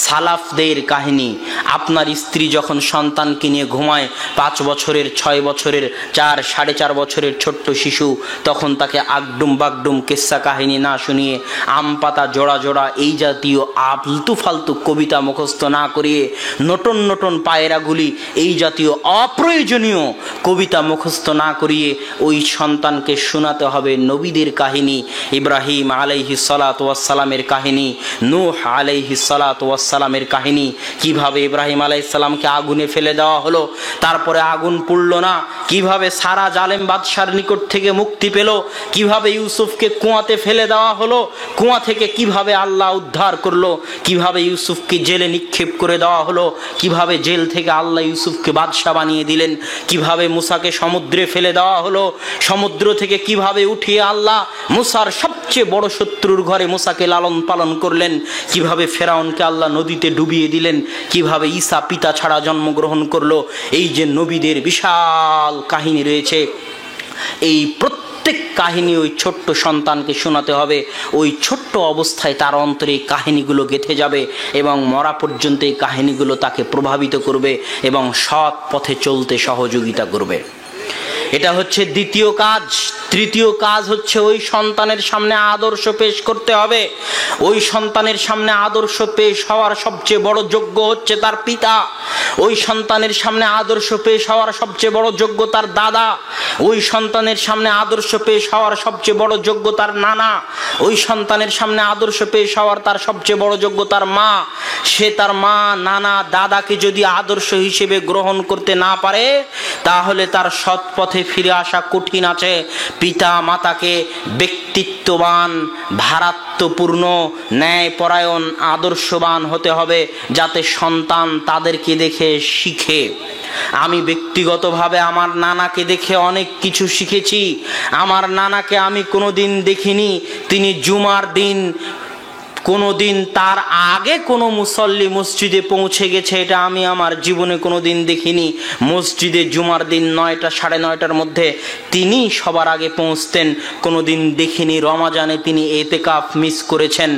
সালাফদের কাহিনী। আপনার স্ত্রী যখন সন্তানকে নিয়ে ঘুমায়, 5 বছরের, 6 বছরের, 4, 4.5 বছরের ছোট্ট শিশু, তখন তাকে আগডুম বাগডুম কিস্সা কাহিনী না শুনিয়ে, আম পাতা জোড়া জোড়া এই জাতীয় আলতু ফালতু কবিতা মুখস্থ না করিয়ে, নতুন নতুন পায়রাগুলি এই জাতীয় অপ্রয়োজনীয় কবিতা মুখস্থ না করিয়ে ওই সন্তানকে শোনাতে হবে নবীদের কাহিনী। ইব্রাহিম আলাইহিস সালাতু ওয়াস সালামের কাহিনী, নূহ আলাইহিস সালাতু ওয়াস সালামের কাহিনী, কিভাবে ইব্রাহিম আলাইহিস সালামকে আগুনে ফেলে দেওয়া হলো, তারপরে আগুন পুড়ল না, কিভাবে সারা জালেম বাদশার নিকট থেকে মুক্তি পেল, কিভাবে ইউসুফকে কুয়াতে ফেলে দেওয়া হলো, কুয়া থেকে কিভাবে আল্লাহ উদ্ধার করলো, কিভাবে ইউসুফকে জেলে নিক্ষেপ করে দেওয়া হলো, কিভাবে জেল থেকে আল্লাহ ইউসুফকে বাদশা বানিয়ে দিলেন, কিভাবে মুসাকে সমুদ্রে ফেলে দেওয়া হলো, সমুদ্র থেকে কিভাবে উঠিয়ে আল্লাহ মুসার সবচেয়ে বড় শত্রুর ঘরে মুসাকে লালন পালন করলেন, কিভাবে ফেরাউনকে আল্লাহ নদীতে ডুবিয়ে দিলেন, কিভাবে ঈসা পিতা ছাড়া জন্মগ্রহণ করলো। এই যে নবীদের বিশাল কাহিনী রয়েছে, এই প্রত্যেক কাহিনী ওই ছোট্ট সন্তানকে শোনাতে হবে। ওই ছোট্ট অবস্থায় তার অন্তরে এই কাহিনীগুলো গেঁথে যাবে এবং মরা পর্যন্ত এই কাহিনীগুলো তাকে প্রভাবিত করবে এবং সৎ পথে চলতে সহযোগিতা করবে। এটা হচ্ছে দ্বিতীয় কাজ। তৃতীয় কাজ হচ্ছে ওই সন্তানের সামনে আদর্শ পেশ করতে হবে। ওই সন্তানের সামনে আদর্শ পেশ হওয়ার সবচেয়ে বড় যোগ্য হচ্ছে তার পিতা। ওই সন্তানের সামনে আদর্শ পেশ হওয়ার সবচেয়ে বড় যোগ্য তার দাদা। ওই সন্তানের সামনে আদর্শ পেশ হওয়ার সবচেয়ে বড় যোগ্য তার নানা। ওই সন্তানের সামনে আদর্শ পেশ হওয়ার তার সবচেয়ে বড় যোগ্য তার মা। সে তার মা, নানা, দাদাকে যদি আদর্শ হিসেবে গ্রহণ করতে না পারে, তাহলে তার সৎ পথে পথে ফিরে আসা কঠিন আছে। পিতা মাতাকে ব্যক্তিত্ববান, ভারাত্বপূর্ণ, ন্যায়পরায়ণ, আদর্শবান হতে হবে, যাতে সন্তান তাদেরকে দেখে শিখে। আমি ব্যক্তিগতভাবে আমার নানাকে দেখে অনেক কিছু শিখেছি। আমার নানাকে আমি কোনোদিন দেখিনি তিনি জুমার দিন কোনোদিন তার আগে কোনো মুসল্লি মসজিদে পৌঁছে গেছে, এটা আমি আমার জীবনে কোনোদিন দেখিনি। মসজিদে জুমার দিন 9টা সাড়ে 9টার মধ্যে তিনি সবার আগে পৌঁছতেন, কোনোদিন দেখিনি। রমাজানে তিনি এতেকাফ মিস করেছেন।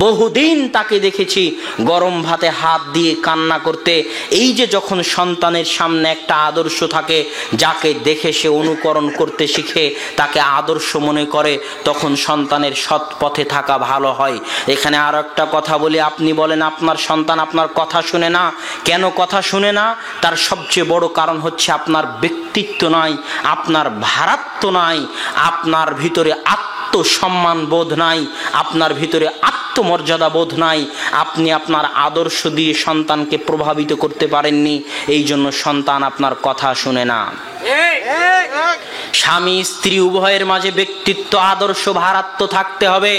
বহুদিন তাকে দেখেছি গরম ভাতে হাত দিয়ে কান্না করতে। এই যে যখন সন্তানের সামনে একটা আদর্শ থাকে, যাকে দেখে সে অনুকরণ করতে শিখে, তাকে আদর্শ মনে করে, তখন সন্তানের সৎ পথে থাকা ভালো হয়। এখানে আর একটা কথা বলি, আপনি বলেন আপনার সন্তান আপনার কথা শুনে না। কেন কথা শুনে না? তার সবচেয়ে বড় কারণ হচ্ছে আপনার ব্যক্তিত্ব নাই, আপনার ভারাত্ব নাই, আপনার ভিতরে আত্মসম্মান বোধ নাই, আপনার ভিতরে আত্মমর্যাদা বোধ নাই। আপনি আপনার আদর্শ দিয়ে সন্তানকে প্রভাবিত করতে পারেননি, এই জন্য সন্তান আপনার কথা শুনে না। স্বামী স্ত্রী উভয়ের মাঝে ব্যক্তিত্ব, আদর্শ, ভারাত্ব থাকতে হবে।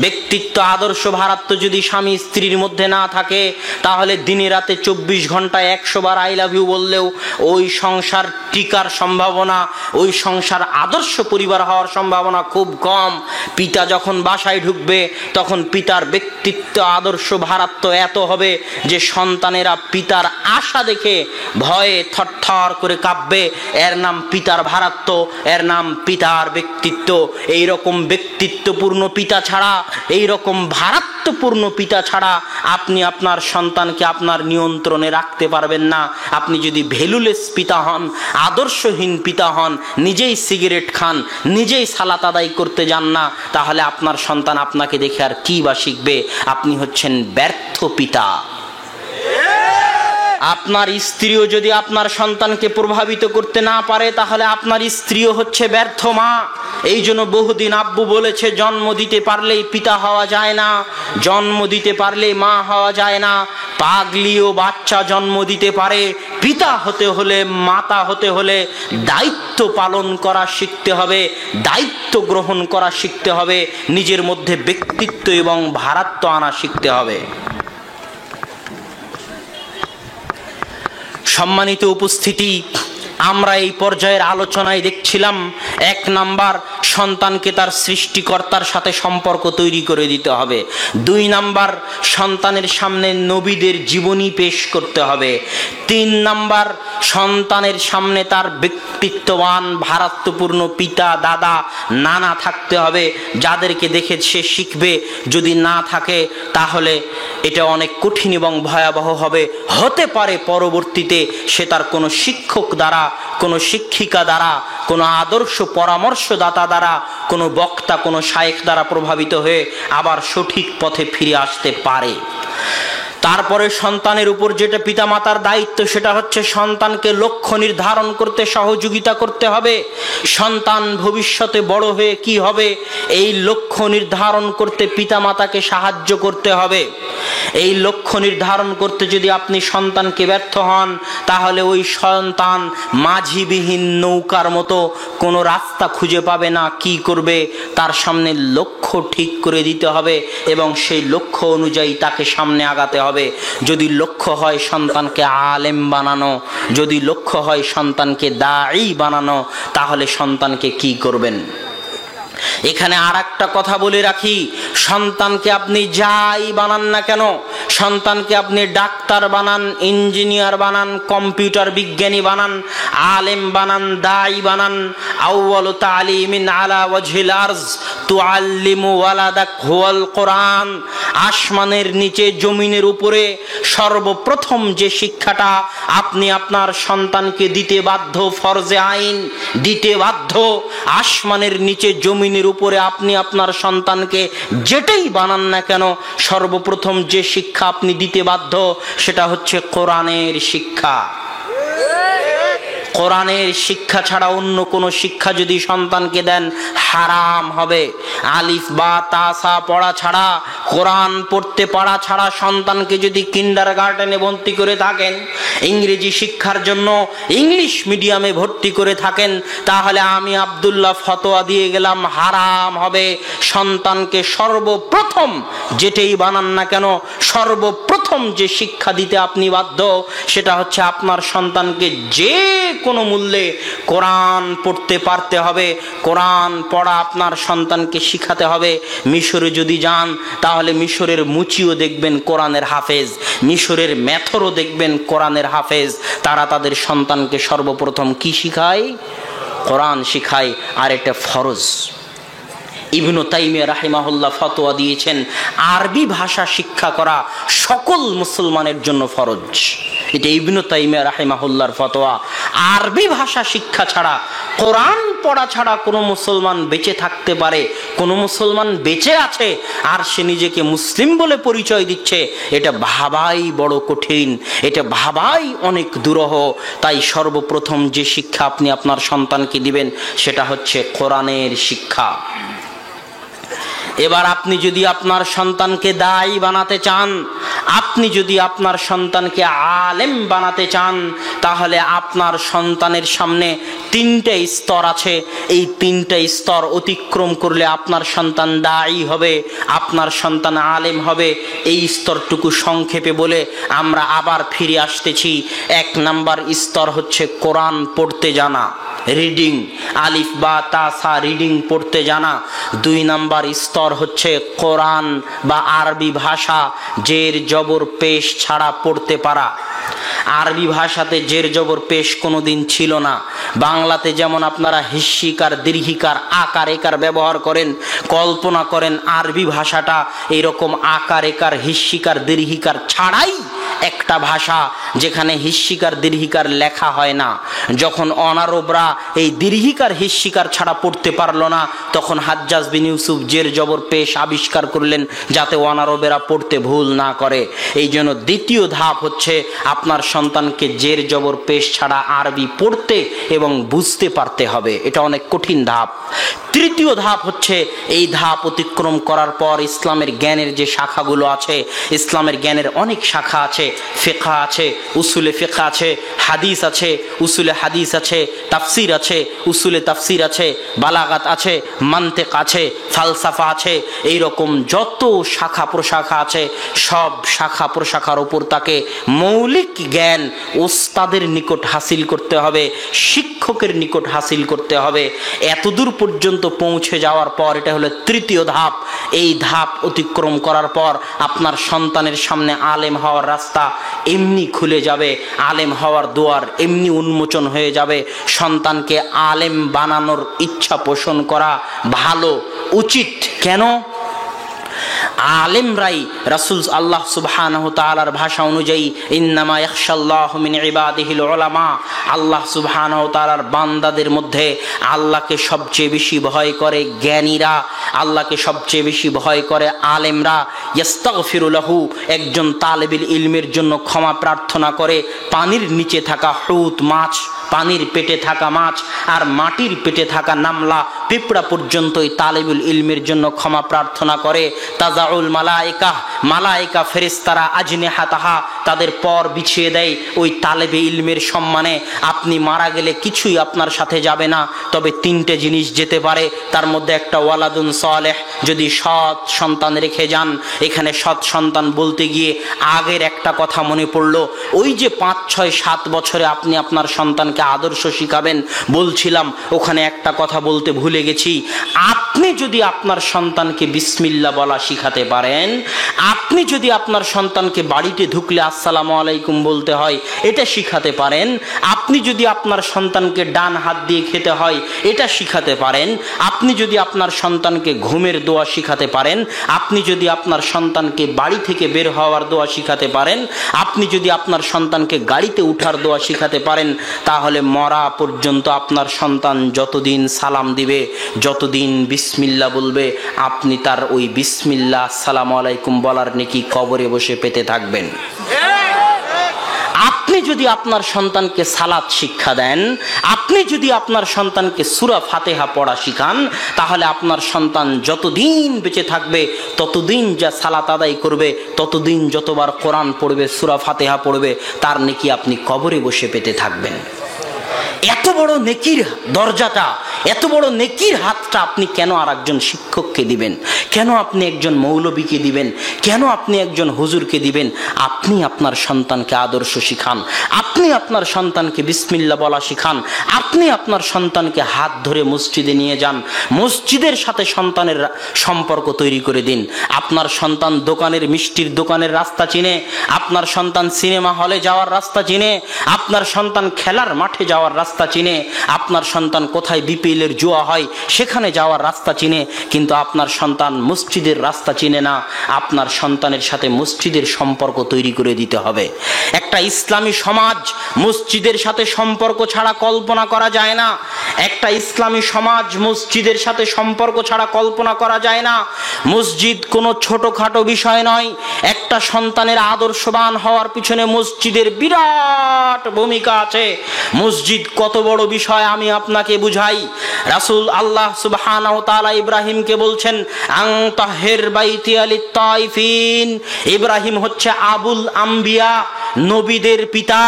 ব্যক্তিত্ব, আদর্শ, ভারাত্ব যদি স্বামী স্ত্রীর মধ্যে না থাকে, তাহলে দিনে রাতে 24 ঘন্টায় 100 বার আই লাভ ইউ বললেও ওই সংসার টিকার সম্ভাবনা, ওই সংসার আদর্শ পরিবার হওয়ার সম্ভাবনা খুব কম। পিতা যখন বাসায় ঢুকবে, তখন পিতার ব্যক্তিত্ব, আদর্শ, ভারাত্ব এত হবে যে সন্তানেরা পিতার আশা দেখে ভয়ে থরথর করে কাঁপবে। এর নাম পিতার ভারাত্ব, এর নাম পিতার ব্যক্তিত্ব। এই রকম ব্যক্তিত্বপূর্ণ পিতা ছাড়া, এই রকম ভারাত্বপূর্ণ পিতা ছাড়া আপনি আপনার সন্তানকে আপনার নিয়ন্ত্রণে রাখতে পারবেন না। আপনি যদি ভ্যালুলেস পিতা হন, আদর্শহীন পিতা হন, নিজেই সিগারেট খান, নিজেই সালাত আদায় করতে যান না, তাহলে আপনার সন্তান আপনাকে দেখে আর কি বা শিখবে? আপনি হচ্ছেন ব্যর্থ পিতা। আপনার স্ত্রীও যদি আপনার সন্তানকে প্রভাবিত করতে না পারে, তাহলে আপনার স্ত্রীও হচ্ছে ব্যর্থ মা। এই জন্য বহুদিন আব্বু বলেছে, জন্ম দিতে পারলেই পিতা হওয়া যায় না, জন্ম দিতে পারলেই মা হওয়া যায় না। পাগলিও বাচ্চা জন্ম দিতে পারে। পিতা হতে হলে, মাতা হতে হলে দায়িত্ব পালন করা শিখতে হবে, দায়িত্ব গ্রহণ করা শিখতে হবে, নিজের মধ্যে ব্যক্তিত্ব এবং ভারাত্ব আনা শিখতে হবে। সম্মানিত উপস্থিতি, আমরা এই পর্যায়ের আলোচনায় দেখছিলাম, 1 নাম্বার, সন্তানকে তার সৃষ্টিকর্তার সাথে সম্পর্ক তৈরি করে দিতে হবে। 2 নাম্বার, সন্তানের সামনে নবীদের জীবনী পেশ করতে হবে। 3 নাম্বার, সন্তানের সামনে তার ব্যক্তিত্ববান, ভারাত্বপূর্ণ পিতা, দাদা, নানা থাকতে হবে, যাদেরকে দেখে সে শিখবে। যদি না থাকে, তাহলে এটা অনেক কঠিন এবং ভয়াবহ হবে। হতে পারে পরবর্তীতে সে তার কোনো শিক্ষক দ্বারা, কোনো শিক্ষিকা দ্বারা, কোনো আদর্শ পরামর্শদাতা দ্বারা, কোনো বক্তা, কোনো শায়েখ দ্বারা প্রভাবিত হয়ে আবার সঠিক পথে ফিরে আসতে পারে। তারপরে সন্তানের উপর যেটা পিতামাতার দায়িত্ব, সেটা হচ্ছে সন্তানকে লক্ষ্য নির্ধারণ করতে সহযোগিতা করতে হবে। সন্তান ভবিষ্যতে বড় হয়ে কি হবে, এই লক্ষ্য নির্ধারণ করতে পিতামাতাকে সাহায্য করতে হবে। এই লক্ষ্য নির্ধারণ করতে যদি আপনি সন্তানকে ব্যর্থ হন, তাহলে ওই সন্তান মাঝিবিহীন নৌকার মতো কোনো রাস্তা খুঁজে পাবে না। কি করবে? তার সামনে লক্ষ্য ঠিক করে দিতে হবে এবং সেই লক্ষ্য অনুযায়ী তাকে সামনে আগাতে হবে। যদি লক্ষ্য হয় সন্তানকে আলেম বানানো, যদি লক্ষ্য হয় সন্তানকে দাঈ বানানো, তাহলে সন্তানকে কি করবেন? এখানে আর একটা কথা বলে রাখি, সন্তানকে আপনি যাই বানান না কেন, সন্তানকে আপনি ডাক্তার বানান, ইঞ্জিনিয়ার বানান, কম্পিউটার বিজ্ঞানী বানান, আলেম বানান, দাঈ বানান, আউয়ালু তালিমিন আলা ওয়াজহিল আরজ তুআল্লিমু ওয়ালাদাক হুয়াল কোরআন। আসমানের নিচে জমিনের উপরে সর্বপ্রথম যে শিক্ষাটা আপনি আপনার সন্তানকে দিতে বাধ্য, ফরজে আইন দিতে বাধ্য, আসমানের নিচে জমিনের উপরে আপনি আপনার সন্তানকে যেটাই বানান না কেন, সর্বপ্রথম যে শিক্ষা আপনি দিতে বাধ্য, সেটা হচ্ছে কোরআনের শিক্ষা। কোরআনের শিক্ষা ছাড়া অন্য কোনো শিক্ষা যদি সন্তানকে দেন হারাম হবে। আলিফ বা তা সা পড়া ছাড়া, কোরআন পড়তে পারা ছাড়া সন্তানকে যদি কিন্ডারগার্টেনে ভর্তি করে থাকেন, ইংরেজি শিক্ষার জন্য ইংলিশ মিডিয়ামে ভর্তি করে থাকেন, তাহলে আমি আব্দুল্লাহ ফতোয়া দিয়ে গেলাম হারাম হবে। সন্তানকে সর্বপ্রথম যেটাই বানান না কেন, সর্বপ্রথম যে শিক্ষা দিতে আপনি বাধ্য, সেটা হচ্ছে আপনার সন্তানকে যে কোনো মূল্যে কোরআন পড়তে পারতে হবে। কোরআন পড়া আপনার সন্তানকে শিখাতে হবে। মিশরে যদি যান তাহলে মিশরের মুচিও দেখবেন কোরআনের হাফেজ, মিশরের মেথরও দেখবেন কোরআনের হাফেজ। তারা তাদের সন্তানকে সর্বপ্রথম কি শিখায়? কোরআন শিখায়। আর এটা ফরজ। ইবনু তাইমিয়া রাহিমাহুল্লাহ ফতোয়া দিয়েছেন আরবি ভাষা শিক্ষা করা সকল মুসলমানের জন্য ফরজ। এটা ইবনু তাইমিয়া রাহিমাহুল্লাহর ফতোয়া। আরবি ভাষা শিক্ষা ছাড়া, কোরআন পড়া ছাড়া কোনো মুসলমান বেঁচে থাকতে পারে? কোনো মুসলমান বেঁচে আছে আর সে নিজেকে মুসলিম বলে পরিচয় দিচ্ছে, এটা ভাবাই বড় কঠিন, এটা ভাবাই অনেক দুরূহ। তাই সর্বপ্রথম যে শিক্ষা আপনি আপনার সন্তানকে দিবেন সেটা হচ্ছে কোরআনের শিক্ষা। এবার আপনি যদি আপনার সন্তানকে দায়ী বানাতে চান, আপনি যদি আপনার সন্তানকে আলেম বানাতে চান, তাহলে আপনার সন্তানের সামনে তিনটা স্তর আছে। এই তিনটা স্তর অতিক্রম করলে আপনার সন্তান দায়ী হবে, আপনার সন্তান আলেম হবে। এই স্তরটুকু সংক্ষেপে বলে আমরা আবার ফিরে আসতেছি। 1 নাম্বার স্তর হচ্ছে কোরআন পড়তে জানা, রিডিং, আলিফ বা তা সা রিডিং পড়তে জানা। 2 নাম্বার স্তর হচ্ছে কোরআন বা আরবি ভাষা জের জবর পেশ ছাড়া পড়তে পারা। আরবি ভাষাতে জের জবর পেশ কোনোদিন ছিল না। বাংলাতে যেমন আপনারা হিস্যিকার, দীর্ঘিকার, আকার একার ব্যবহার করেন, কল্পনা করেন আরবি ভাষাটা এরকম আকার একার, হিস্যিকার, দীর্ঘিকার ছাড়াই একটা ভাষা, যেখানে হিস্যিকার দীর্ঘিকার লেখা হয় না। যখন অনারবরা এই দীর্ঘিকার হিস্যিকার ছাড়া পড়তে পারলো না, তখন হাজ্জাজ বিন ইউসুফ জের জবর পেশ আবিষ্কার করলেন যাতে অনারবেরা পড়তে ভুল না করে। এই জন্য দ্বিতীয় ধাপ হচ্ছে আপনার সন্তানকে জের জবর পেশ ছাড়া আরবি পড়তে এবং বুঝতে পারতে হবে। এটা অনেক কঠিন ধাপ। তৃতীয় ধাপ হচ্ছে, এই ধাপ অতিক্রম করার পর ইসলামের জ্ঞানের যে শাখাগুলো আছে, ইসলামের জ্ঞানের অনেক শাখা আছে। ফিকহ আছে, উসুলে ফিকহ আছে, হাদিস আছে, উসুলে হাদিস আছে, তাফসির আছে, উসুলে তাফসির আছে, বালাগাত আছে, মান্তিক আছে, ফালসাফা আছে। এই রকম যত শাখা প্রশাখা আছে, সব শাখা প্রশাখার উপর তাকে মৌলিক জ্ঞান ওস্তাদের নিকট হাসিল করতে হবে, শিক্ষকের নিকট হাসিল করতে হবে। এতদূর পর্যন্ত পৌঁছে যাওয়ার পর, এটা হলো তৃতীয় ধাপ। এই ধাপ অতিক্রম করার পর আপনার সন্তানের সামনে আলেম হওয়ার রাস্তা এমনি খুলে যাবে, আলেম হওয়ার দুয়ার এমনি উন্মোচন হয়ে যাবে। সন্তানকে আলেম বানানোর ইচ্ছা পোষণ করা ভালো, উচিত। কেন? আলেমরাই রাসূল আল্লাহ সুবহানাহু তাআলার ভাষা অনুযায়ী ইন্নামা ইয়াখশাল্লাহু মিন ইবাদিহিল উলামা, আল্লাহ সুবহানাহু তাআলার বান্দাদের মধ্যে আল্লাহকে সবচেয়ে বেশি ভয় করে জ্ঞানীরা, আল্লাহকে সবচেয়ে বেশি ভয় করে আলেমরা। ইস্তাগফিরু লাহু, একজন তালেবুল ইলমের জন্য ক্ষমা প্রার্থনা করে। পানির নিচে থাকা হুত মাছ, পানির পেটে থাকা মাছ আর মাটির পেটে থাকা নামলা, পিঁপড়া পর্যন্তই তালেবুল ইলমের জন্য ক্ষমা প্রার্থনা করে। তাজাউল মালায়েকা, মালায়েকা ফেরেশতারা আজনিহাতাহা, তাদের পর বিছিয়ে দেয় ওই তালেবে ইলমের সম্মানে। আপনি মারা গেলে কিছুই আপনার সাথে যাবে না, তবে 3টে জিনিস যেতে পারে। তার মধ্যে একটা ওয়ালাদুন সালেহ, যদি সৎ সন্তান রেখে যান। এখানে সৎ সন্তান বলতে গিয়ে আগের একটা কথা মনে পড়লো। ওই যে 5, 6, 7 বছরে আপনি আপনার সন্তানকে আদর্শ শিখাবেন বলছিলাম, ওখানে একটা কথা বলতে ভুলে গেছি। আপনি যদি আপনার সন্তানকে বিসমিল্লাহ বলা শিখাতে পারেন, আপনি যদি আপনার সন্তানকে বাড়িতে ঢুকলে আসসালামু আলাইকুম বলতে হয় এটা শিখাতে পারেন, আপনি যদি আপনার সন্তানকে ডান হাত দিয়ে খেতে হয় এটা শিখাতে পারেন, আপনি যদি আপনার সন্তানকে ঘুমের দোয়া শিখাতে পারেন, আপনি যদি আপনার সন্তানকে বাড়ি থেকে বের হওয়ার দোয়া শিখাতে পারেন, আপনি যদি আপনার সন্তানকে গাড়িতে উঠার দোয়া শিখাতে পারেন, তাহলে মরা পর্যন্ত আপনার সন্তান যতদিন সালাম দিবে, যতদিন বিসমিল্লাহ বলবে, আপনি তার ওই বিসমিল্লাহ আসসালামু আলাইকুম বলার নেকি কবরে বসে পেতে থাকবেন। আপনি আপনি যদি আপনার সন্তানকে সালাত শিক্ষা দেন, আপনি যদি আপনার সন্তানকে সূরা ফাতিহা পড়া শিখান, তাহলে আপনার সন্তান যতদিন বেঁচে থাকবে ততদিন যা সালাত আদায় করবে, ততদিন যতবার কোরআন পড়বে, সূরা ফাতিহা পড়বে, তার নেকি আপনি কবরে বসে পেতে থাকবেন। এত বড় নেকির দরজাটা, এত বড় নেকির হাতটা আপনি কেন আর একজন শিক্ষককে দিবেন? কেন আপনি একজন মৌলবীকে দিবেন? কেন আপনি একজন হুজুরকে দিবেন? আপনি আপনার সন্তানকে আদর্শ শিখান, আপনি আপনার সন্তানকে বিসমিল্লাহ বলা শিখান, আপনি আপনার সন্তানকে হাত ধরে মসজিদে নিয়ে যান, মসজিদের সাথে সন্তানের সম্পর্ক তৈরি করে দিন। আপনার সন্তান দোকানের মিষ্টির দোকানের রাস্তা চিনে, আপনার সন্তান সিনেমা হলে যাওয়ার রাস্তা চিনে, আপনার সন্তান খেলার মাঠে যাওয়ার রাস্তা চিনে, আপনার সন্তান কোথায় বিপিএল এর জুয়া হয় সেখানে যাওয়ার রাস্তা চিনে, কিন্তু আপনার সন্তান মসজিদের রাস্তা চিনে না। আপনার সন্তানের সাথে মসজিদের সম্পর্ক তৈরি করে দিতে হবে। একটা ইসলামী সমাজ মসজিদের সাথে সম্পর্ক ছাড়া কল্পনা করা যায় না। একটা ইসলামী সমাজ মসজিদের সাথে সম্পর্ক ছাড়া কল্পনা করা যায় না। মসজিদ কোনো ছোটখাটো বিষয় নয়। একটা সন্তানের আদর্শবান হওয়ার পিছনে মসজিদের বিরাট ভূমিকা আছে। মসজিদ কত বড় বিষয় আমি আপনাকে বুঝাই। রাসূল আল্লাহ সুবহানাহু ওয়া তাআলা ইব্রাহিমকে বলছেন, আন তাহির বাইতি লিত-তাইফিন। ইব্রাহিম হচ্ছে আবুল আম্বিয়া, নবীদের পিতা।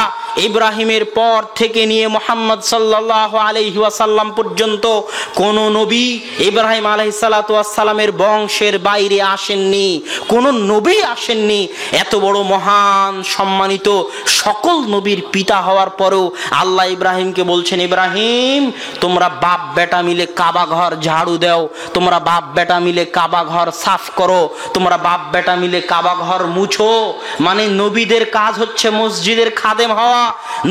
ইব্রাহিমের পর থেকে নিয়ে মুহাম্মদ সাল্লাল্লাহু আলাইহি ওয়াসাল্লাম পর্যন্ত কোন নবী ইব্রাহিম আলাইহিস সালাতু ওয়াস সালামের বংশের বাইরে আসেননি, কোন নবী আসেননি। এত বড় মহান সম্মানিত সকল নবীর পিতা হওয়ার পরেও আল্লাহ ইব্রাহিমকে বলছেন, ইব্রাহিম তোমরা বাপ বেটা মিলে কাবা ঘর ঝাড়ু দাও, তোমরা বাপ বেটা মিলে কাবা ঘর সাফ করো, তোমরা বাপ বেটা মিলে কাবা ঘর মুছো। মানে নবীদের কাজ হচ্ছে মসজিদের খাদেম হওয়া,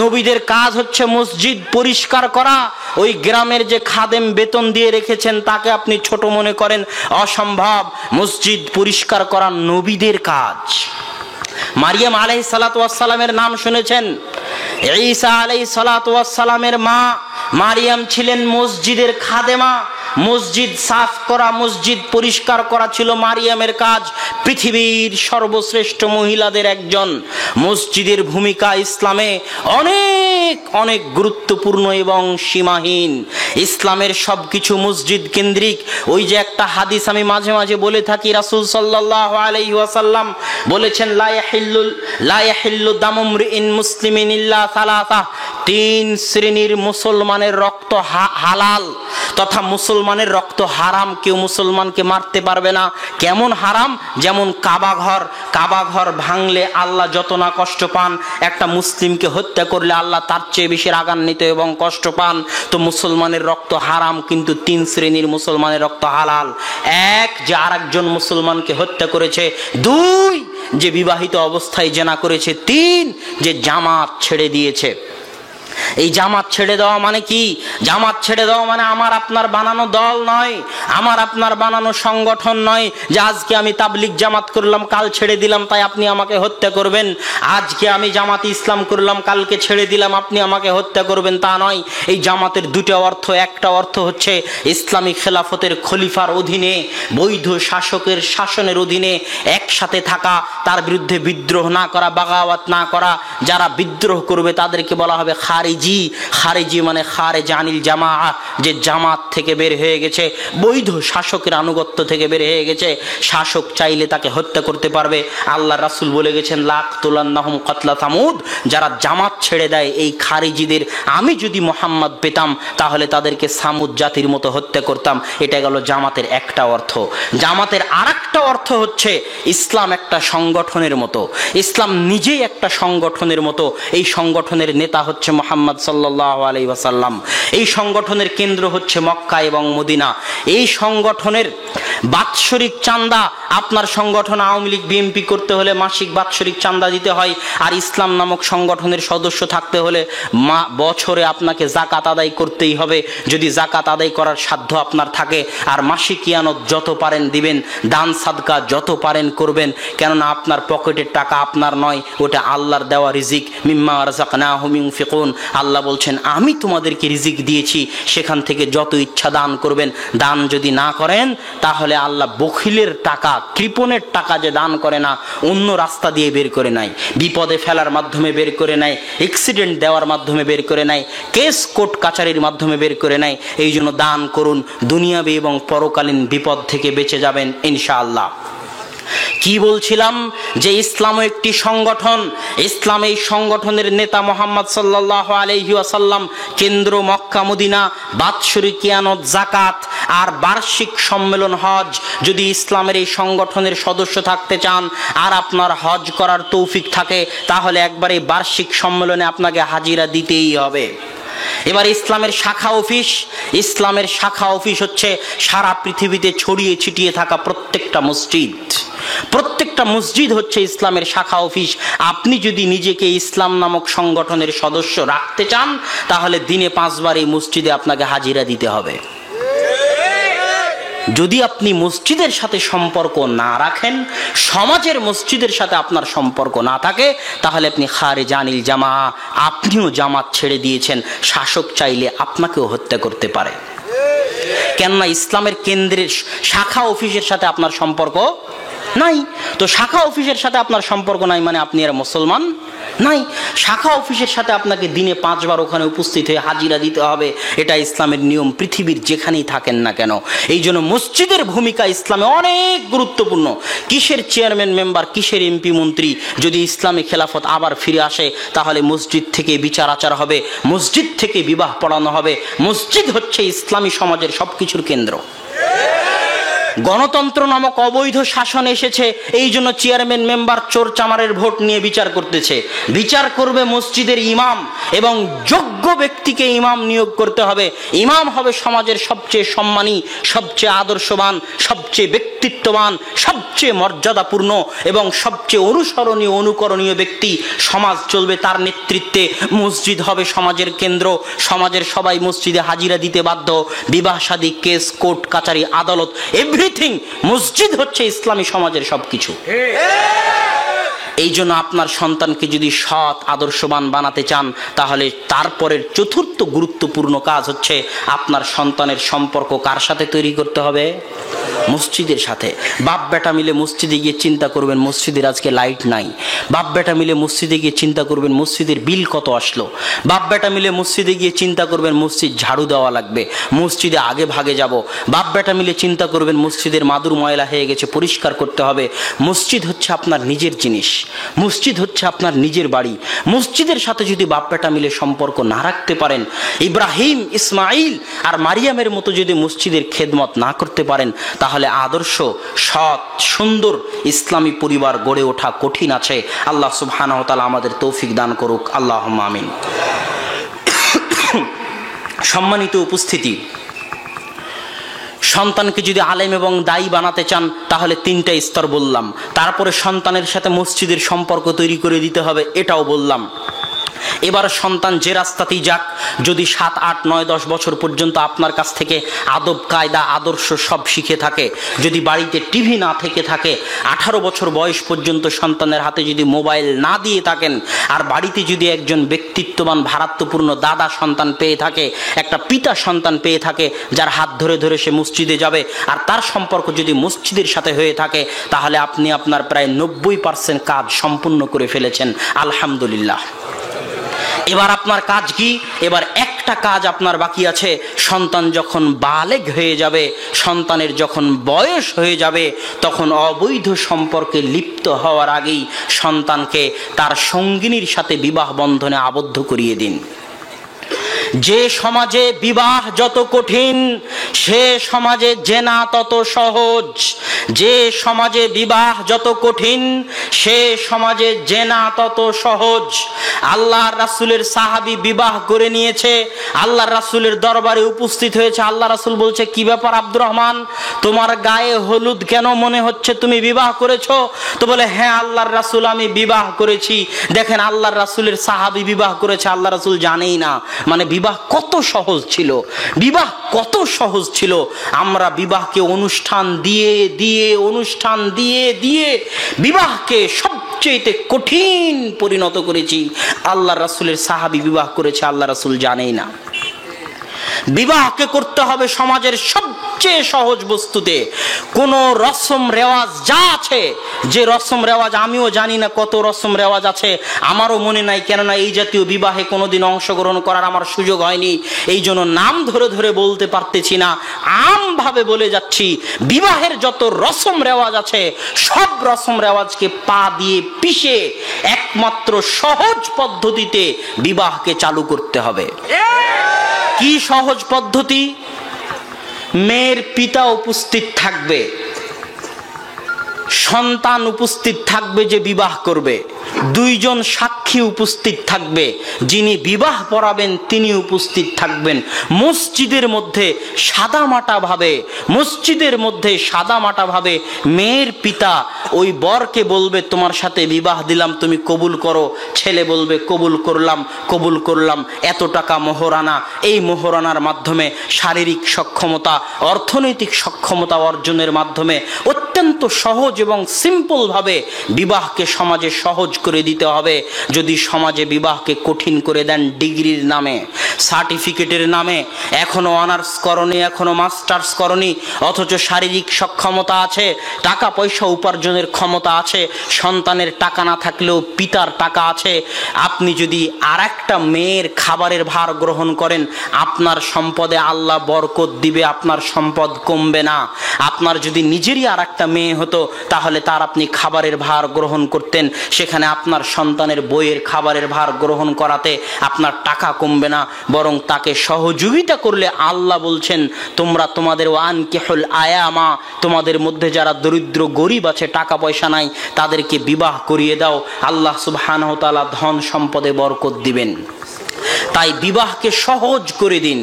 নবীদের কাজ হচ্ছে মসজিদ পরিষ্কার করা। ওই গ্রামের যে খাদেম বেতন দিয়ে রেখেছেন তাকে আপনি ছোট মনে করেন, অসম্ভব। মসজিদ পরিষ্কার করা নবীদের কাজ। মারিয়াম আলাইহিস সালাতু ওয়াস সালামের নাম শুনেছেন? ঈসা আলাইহিস সালাতু ওয়াস সালামের মা মারিয়াম ছিলেন মসজিদের খাদেমা। মসজিদ সাফ করা, মসজিদ পরিষ্কার করা ছিল মারিয়ামের কাজ। পৃথিবীর সর্বশ্রেষ্ঠ মহিলাদের একজন। মসজিদের ভূমিকা ইসলামে অনেক অনেক গুরুত্বপূর্ণ এবং সীমাহীন। ইসলামের সবকিছু মসজিদ কেন্দ্রিক। ওই যে একটা হাদিস আমি মাঝে মাঝে বলে থাকি, রাসূল সাল্লাল্লাহু আলাইহি ওয়াসাল্লাম বলেছেন, লা ইয়াহিল্লু দামু মরিইন মুসলিমিন ইল্লা সালাসা। তিন শ্রেণীর মুসলমানের রক্ত হালাল, তথা মুসলমানের রক্ত হারাম। কেউ মুসলমানকে মারতে পারবে না। কেমন হারাম? যেমন কাবা ঘর। কাবা ঘর ভাঙলে আল্লাহ যত না কষ্ট পান, একটা মুসলিমকে হত্যা করলে আল্লাহ তার চেয়ে বেশি রাগান্বিত এবং কষ্ট পান। তো মুসলমানের রক্ত হারাম, কিন্তু তিন শ্রেণীর মুসলমানের রক্ত হালাল। এক, যে আরেকজন মুসলমানকে হত্যা করেছে। দুই, যে বিবাহিত অবস্থায় জেনা করেছে। তিন, যে জামাত ছেড়ে দিয়েছে। এই জামাত ছেড়ে দেওয়া মানে কি? জামাত ছেড়ে দেওয়া মানে আমার আপনার বানানো দল নয়, আমার আপনার বানানো সংগঠন নয়, যে আজকে আমি তাবলিগ জামাত করলাম কাল ছেড়ে দিলাম তাই আপনি আমাকে হত্যা করবেন। আজকে আমি জামাতে ইসলাম করলাম কালকে ছেড়ে দিলাম আপনি আমাকে হত্যা করবেন, তা নয়। এই জামাতের দুটো অর্থ। একটা অর্থ হচ্ছে ইসলামী খেলাফতের খলিফার অধীনে, বৈধ শাসকের শাসনের অধীনে একসাথে থাকা, তার বিরুদ্ধে বিদ্রোহ না করা, বাগাওয়াত না করা। যারা বিদ্রোহ করবে তাদেরকে বলা হবে খারিজি। খারিজি মানে খারেজ আনিল জামাআহ, যে জামাত থেকে বের হয়ে গেছে, বৈধ শাসকের আনুগত্য থেকে বের হয়ে গেছে। শাসক চাইলে তাকে হত্যা করতে পারবে। আল্লাহ রাসূল বলে গেছেন, লাকতুলান্নাহুম কাতলা সামুদ। যারা জামাত ছেড়ে দেয় এই খারিজিদের, আমি যদি মুহাম্মদ পেতাম তাহলে তাদেরকে সামুদ জাতির মতো হত্যা করতাম। এটা গেল জামাতের একটা অর্থ। জামাতের আরেকটা অর্থ হচ্ছে ইসলাম একটা সংগঠনের মতো, ইসলাম নিজেই একটা সংগঠনের মতো। এই সংগঠনের নেতা হচ্ছে মুহাম্মদ সাল্লাল্লাহু আলাইহি ওয়াসাল্লাম। এই সংগঠনের কেন্দ্র হচ্ছে মক্কা এবং মদিনা। এই সংগঠনের বাৎসরিক চাঁদা, আপনার সংগঠন আওয়ামী লীগ বিএনপি করতে হলে মাসিক বাৎসরিক চাঁদা দিতে হয়। আর ইসলাম নামক সংগঠনের সদস্য থাকতে হলে বছরে আপনাকে যাকাত আদায় করতেই হবে, যদি যাকাত আদায় করার সাধ্য আপনার থাকে। আর মাসিক ইয়ানত যত পারেন দিবেন, দান সাদকা যত পারেন করবেন, কেননা আপনার পকেটের টাকা আপনার নয়, ওটা আল্লাহর দেওয়া রিজিক। মিম্মা রাযাকনাহুম ইউনফিকুন। আল্লাহ বলছেন, আমি তোমাদেরকে রিজিক দিয়েছি, সেখান থেকে যত ইচ্ছা দান করবেন। দান যদি না করেন তাহলে বলে আল্লাহ বখিলের টাকা, কৃপণের টাকা যে দান করে না, অন্য রাস্তা দিয়ে বের করে নেয়, বিপদে ফেলার মাধ্যমে বের করে নেয়, অ্যাক্সিডেন্ট দেওয়ার মাধ্যমে বের করে নেয়, কেস কোর্ট কাচারির মাধ্যমে বের করে নেয়। এই জন্য দান করুন, দুনিয়াবি এবং পরকালীন বিপদ থেকে বেঁচে যাবেন ইনশাআল্লাহ। কি বলছিলাম? যে ইসলাম একটি সংগঠন। ইসলাম এই সংগঠনের নেতা মুহাম্মদ সাল্লাল্লাহু আলাইহি ওয়াসাল্লাম, কেন্দ্র মক্কা মদিনা, বাৎসরিক কিয়ানত যাকাত আর বার্ষিক সম্মেলন হজ। যদি ইসলামের এই সংগঠনের সদস্য থাকতে চান আর আপনার হজ করার তৌফিক থাকে, তাহলে একবার এই বার্ষিক সম্মেলনে আপনাকে হাজিরা দিতেই হবে। এবার ইসলামের শাখা অফিস, ইসলামের শাখা অফিস হচ্ছে সারা পৃথিবীতে ছড়িয়ে ছিটিয়ে থাকা প্রত্যেকটা মসজিদ। প্রত্যেকটা মসজিদ হচ্ছে ইসলামের শাখা অফিস। আপনি যদি নিজেকে ইসলাম নামক সংগঠনের সদস্য রাখতে চান, তাহলে দিনে 5 বার এই মসজিদে আপনাকে হাজিরা দিতে হবে। যদি আপনি মসজিদের সাথে সম্পর্ক না রাখেন, সমাজের মসজিদের সাথে আপনার সম্পর্ক না থাকে, তাহলে আপনি খারেজানিল জামা, আপনিও জামাত ছেড়ে দিয়েছেন। শাসক চাইলে আপনাকেও হত্যা করতে পারে। কেননা ইসলামের কেন্দ্রের শাখা অফিসের সাথে আপনার সম্পর্ক নাই। তো শাখা অফিসের সাথে আপনার সম্পর্ক নাই মানে আপনি আর মুসলমান নাই। শাখা অফিসের সাথে আপনাকে দিনে 5 বার ওখানে উপস্থিত হয়ে হাজিরা দিতে হবে। এটা ইসলামের নিয়ম, পৃথিবীর যেখানেই থাকেন না কেন। এই জন্য মসজিদের ভূমিকা ইসলামে অনেক গুরুত্বপূর্ণ। কিসের চেয়ারম্যান মেম্বার, কিসের এমপি মন্ত্রী, যদি ইসলামী খেলাফত আবার ফিরে আসে, তাহলে মসজিদ থেকে বিচার আচার হবে, মসজিদ থেকে বিবাহ পড়ানো হবে। মসজিদ হচ্ছে ইসলামী সমাজের সবকিছুর কেন্দ্র। গণতন্ত্র নামক অবৈধ শাসন এসেছে, এই জন্য চেয়ারম্যান মেম্বার চোর চামারের ভোট নিয়ে বিচার করতেছে। বিচার করবে মসজিদের ইমাম, এবং যোগ্য ব্যক্তিকে ইমাম নিয়োগ করতে হবে। ইমাম হবে সমাজের সবচেয়ে সম্মানী, সবচেয়ে আদর্শবান, সবচেয়ে ব্যক্তিত্ববান, সবচেয়ে মর্যাদাপূর্ণ এবং সবচেয়ে অনুসরণীয় অনুকরণীয় ব্যক্তি। সমাজ চলবে তার নেতৃত্বে। মসজিদ হবে সমাজের কেন্দ্র। সমাজের সবাই মসজিদে হাজিরা দিতে বাধ্য। বিবাহ শাদী, কেস কোর্ট কাচারি, আদালত, এভরিথিং। মসজিদ হচ্ছে ইসলামী সমাজের সবকিছু। এই জন্য আপনার সন্তানকে যদি সৎ আদর্শবান বানাতে চান, তাহলে তারপরের চতুর্থ গুরুত্বপূর্ণ কাজ হচ্ছে আপনার সন্তানের সম্পর্ক কার সাথে তৈরি করতে হবে? মসজিদের সাথে। বাপ বেটা মিলে মসজিদে গিয়ে চিন্তা করবেন মসজিদের আজকে লাইট নাই। বাপ বেটা মিলে মসজিদে গিয়ে চিন্তা করবেন মসজিদের বিল কত আসলো। বাপ বেটা মিলে মসজিদে গিয়ে চিন্তা করবেন মসজিদ ঝাড়ু দেওয়া লাগবে, মসজিদে আগে ভাগে যাব। বাপ বেটা মিলে চিন্তা করবেন মসজিদের মাদুর ময়লা হয়ে গেছে, পরিষ্কার করতে হবে। মসজিদ হচ্ছে আপনার নিজের জিনিস, মসজিদ হচ্ছে আপনার নিজের বাড়ি। মসজিদের সাথে যদি বাপ বেটা মিলে সম্পর্ক না রাখতে পারেন, ইব্রাহিম, ইসমাইল আর মারিয়ামের মতো যদি মসজিদের খেদমত না করতে পারেন, তাহলে আদর্শ, সৎ, সুন্দর ইসলামী পরিবার গড়ে ওঠা কঠিন আছে। আল্লাহ সুবহানাহু ওয়া তাআলা আমাদের তৌফিক দান করুক, আল্লাহুম্মা আমিন। সম্মানিত উপস্থিতি, সন্তানকে যদি আলেম এবং দায়ী বানাতে চান, তাহলে 3টা স্তর বললাম। তারপরে সন্তানের সাথে মসজিদের সম্পর্ক তৈরি করে দিতে হবে, এটাও বললাম। এবার সন্তান যে রাস্তাতেই যাক, যদি 7, 8, 9, 10 বছর পর্যন্ত আপনার কাছ থেকে আদব কায়দা আদর্শ সব শিখে থাকে, যদি বাড়িতে টিভি না থেকে থাকে, 18 বছর বয়স পর্যন্ত সন্তানের হাতে যদি মোবাইল না দিয়ে থাকেন, আর বাড়িতে যদি একজন ব্যক্তিত্ববান ভারাত্বপূর্ণ দাদা সন্তান পেয়ে থাকে, একটা পিতা সন্তান পেয়ে থাকে, যার হাত ধরে ধরে সে মসজিদে যাবে, আর তার সম্পর্ক যদি মসজিদের সাথে হয়ে থাকে, তাহলে আপনি আপনার প্রায় 90% কাজ সম্পূর্ণ করে ফেলেছেন, আলহামদুলিল্লাহ। এবার আপনার কাজ কি? এবার একটা কাজ আপনার বাকি আছে। সন্তান যখন বালেগ হয়ে যাবে, সন্তানের যখন বয়স হয়ে যাবে, তখন অবৈধ সম্পর্কে লিপ্ত হওয়ার আগেই সন্তানকে তার সঙ্গিনীর সাথে বিবাহ বন্ধনে আবদ্ধ করিয়ে দিন। যে সমাজে বিবাহ যত কঠিন, সে সমাজে জেনা তত সহজ। যে সমাজে বিবাহ যত কঠিন, সে সমাজে জেনা তত সহজ। আল্লাহর রাসূলের সাহাবী বিবাহ করে নিয়েছে, আল্লাহর রাসূলের দরবারে উপস্থিত হয়েছে। আল্লাহ রাসূল বলছে, কি ব্যাপার আব্দুর রহমান, তোমার গায়ে হলুদ কেন, মনে হচ্ছে তুমি বিবাহ করেছো? তো বলে, হ্যাঁ আল্লাহর রাসূল, আমি বিবাহ করেছি। দেখেন, আল্লাহর রাসূলের সাহাবী বিবাহ করেছে, আল্লাহ রাসূল জানেই না। মানে বিবাহ কত সহজ ছিল, বিবাহ কত সহজ ছিল। আমরা বিবাহকে অনুষ্ঠান দিয়ে দিয়ে অনুষ্ঠান দিয়ে দিয়ে বিবাহকে সবচেয়ে কঠিন পরিণত করেছি। আল্লাহ রাসূলের সাহাবী বিবাহ করেছে, আল্লাহ রাসূল জানেই না। বিবাহকে করতে হবে সমাজের সবচেয়ে সহজ বস্তুতে। কোন রসম রেওয়াজ যা আছে, যে রসম রেওয়াজ আমিও জানি না কত রসম রেওয়াজ আছে, আমারও মনে নাই, কেননা এই জাতীয় বিবাহে কোনোদিন অংশগ্রহণ করার আমার সুযোগ হয়নি, এই জন্য নাম ধরে ধরে বলতে পারতেছি না, আমভাবে বলে যাচ্ছি। বিবাহের যত রসম রেওয়াজ আছে সব রসম রেওয়াজকে পা দিয়ে পিষে একমাত্র সহজ পদ্ধতিতে বিবাহকে চালু করতে হবে। কি সহজ পদ্ধতি? মেয়ের পিতা উপস্থিত থাকবে, সন্তান উপস্থিত থাকবে যে বিবাহ করবে, দুইজন সাক্ষী উপস্থিত থাকবে, যিনি বিবাহ পড়াবেন তিনি উপস্থিত থাকবেন। মসজিদের মধ্যে সাদামাটা ভাবে মেয়ের পিতা ওই বরকে বলবে তোমার সাথে বিবাহ দিলাম, তুমি কবুল করো। ছেলে বলবে কবুল করলাম, এত টাকা মোহরানা। এই মোহরানার মাধ্যমে শারীরিক সক্ষমতা, অর্থনৈতিক সক্ষমতা অর্জনের মাধ্যমে অত্যন্ত সহজ এবং সিম্পল ভাবে বিবাহকে সমাজে সহজ করে দিতে হবে। যদি সমাজে বিবাহকে কঠিন করে দেন ডিগ্রির নামে, সার্টিফিকেটের নামে, এখনো অনার্স করনি, এখনো মাস্টার্স করনি, অথচ শারীরিক সক্ষমতা আছে, টাকা পয়সা উপার্জনের ক্ষমতা আছে, সন্তানের টাকা না থাকলেও পিতার টাকা আছে, আপনি যদি আর একটা মেয়ের খাবারের ভার গ্রহণ করেন, আপনার সম্পদে আল্লাহ বরকত দিবে, আপনার সম্পদ কমবে না। আপনার যদি নিজেরই আর একটা মেয়ে হতো তাহলে তার আপনি খাবারের ভার গ্রহণ করতেন, সেখানে আপনার সন্তানের বইয়ের খাবারের ভার গ্রহণ করাতে আপনার টাকা কমবে না, বরং তাকে সহযোগিতা করলে আল্লাহ বলছেন তোমরা তোমাদের ওয়ানকিহুল আয়ামা, তোমাদের মধ্যে যারা দরিদ্র গরিব আছে, টাকা পয়সা নাই, তাদেরকে বিবাহ করিয়ে দাও, আল্লাহ সুবহানাহু ওয়া তাআলা ধন সম্পদে বরকত দিবেন। তাই বিবাহকে সহজ করে দিন,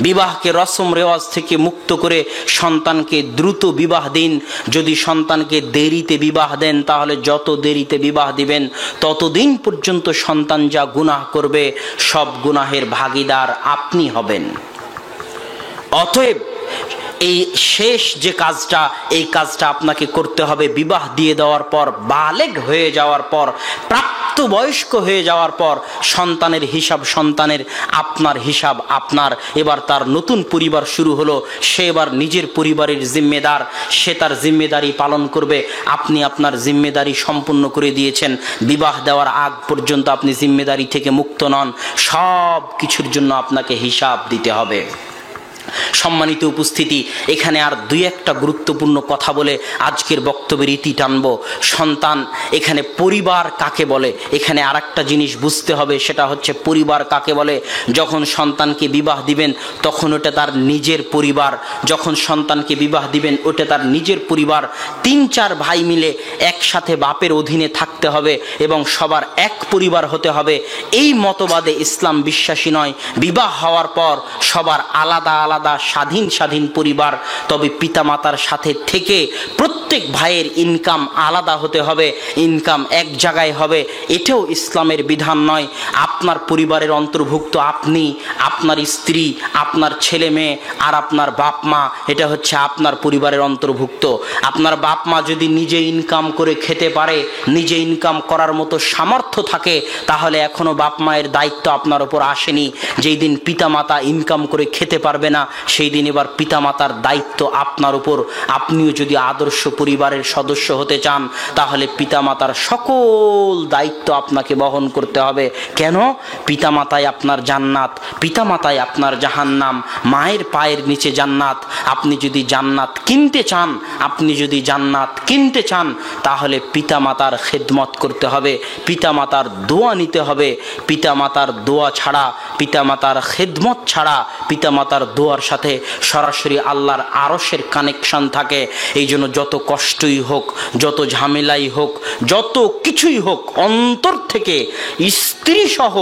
বিবাহকে রসম রেওয়াজ থেকে মুক্ত করে সন্তানকে দ্রুত বিবাহ দিন। যদি সন্তানকে দেরিতে বিবাহ দেন তাহলে যত দেরিতে বিবাহ দিবেন ততদিন পর্যন্ত সন্তান যা গুনাহ করবে সব গুনাহের ভাগীদার আপনি হবেন। অতএব এই শেষ যে কাজটা, এই কাজটা আপনাকে করতে হবে বিবাহ দিয়ে দেওয়ার পর, বালেগ হয়ে যাওয়ার পর, প্রাপ্তবয়স্ক হয়ে যাওয়ার পর। সন্তানের হিসাব সন্তানের, আপনার হিসাব আপনার। এবার তার নতুন পরিবার শুরু হলো, সে এবার নিজের পরিবারের জিম্মেদার, সে তার জিম্মেদারি পালন করবে। আপনি আপনার জিম্মেদারি সম্পূর্ণ করে দিয়েছেন, বিবাহ দেওয়ার আগ পর্যন্ত আপনি জিম্মেদারি থেকে মুক্ত নন, সব কিছুর জন্য আপনাকে হিসাব দিতে হবে। সম্মানিত উপস্থিতি, এখানে আর দুই একটা গুরুত্বপূর্ণ কথা বলে আজকের বক্তব্যের ইতি টানব। সন্তান, এখানে পরিবার কাকে বলে, এখানে আর একটা জিনিস বুঝতে হবে, সেটা হচ্ছে পরিবার কাকে বলে। যখন সন্তানকে বিবাহ দিবেন তখন ওটা তার নিজের পরিবার, যখন সন্তানকে বিবাহ দিবেন ওটা তার নিজের পরিবার। 3-4 ভাই মিলে একসাথে বাপের অধীনে থাকতে হবে এবং সবার এক পরিবার হতে হবে, এই মতবাদে ইসলাম বিশ্বাসী নয়। বিবাহ হওয়ার পর সবার আলাদা আলাদা স্বাধীন পরিবার, তবে পিতামাতার সাথে থেকে প্রত্যেক ভাইয়ের ইনকাম আলাদা হতে হবে, ইনকাম এক জায়গায় হবে, এটাও ইসলামের বিধান নয়। আপনার পরিবারের অন্তর্ভুক্ত আপনি, আপনার স্ত্রী, আপনার ছেলে মেয়ে আর আপনার বাপ মা, এটা হচ্ছে আপনার পরিবারের অন্তর্ভুক্ত। আপনার বাপ মা যদি নিজে ইনকাম করে খেতে পারে, নিজে ইনকাম করার মতো সামর্থ্য থাকে, তাহলে এখনো বাপ মায়ের দায়িত্ব আপনার উপর আসেনি। যেই দিন পিতামাতা ইনকাম করে খেতে পারবে না সেই দিন এবার পিতামাতার দায়িত্ব আপনার উপর। আপনিও যদি আদর্শ পরিবারের সদস্য হতে চান তাহলে পিতামাতার সকল দায়িত্ব আপনাকে বহন করতে হবে। কেন? পিতামাতাই আপনার জান্নাত, পিতামাতাই আপনার জাহান্নাম। মায়ের পায়ের নিচে জান্নাত। আপনি যদি জান্নাত কিনতে চান তাহলে পিতামাতার খেদমত করতে হবে, পিতামাতার দোয়া নিতে হবে। পিতামাতার দোয়া ছাড়া, পিতামাতার খেদমত ছাড়া, পিতামাতার দোয়ার সাথে সরাসরি আল্লাহর আরশের কানেকশন থাকে। এই জন্য যত কষ্টই হোক, যত ঝামেলাই হোক, যত কিছুই হোক, অন্তর থেকে স্ত্রী সহ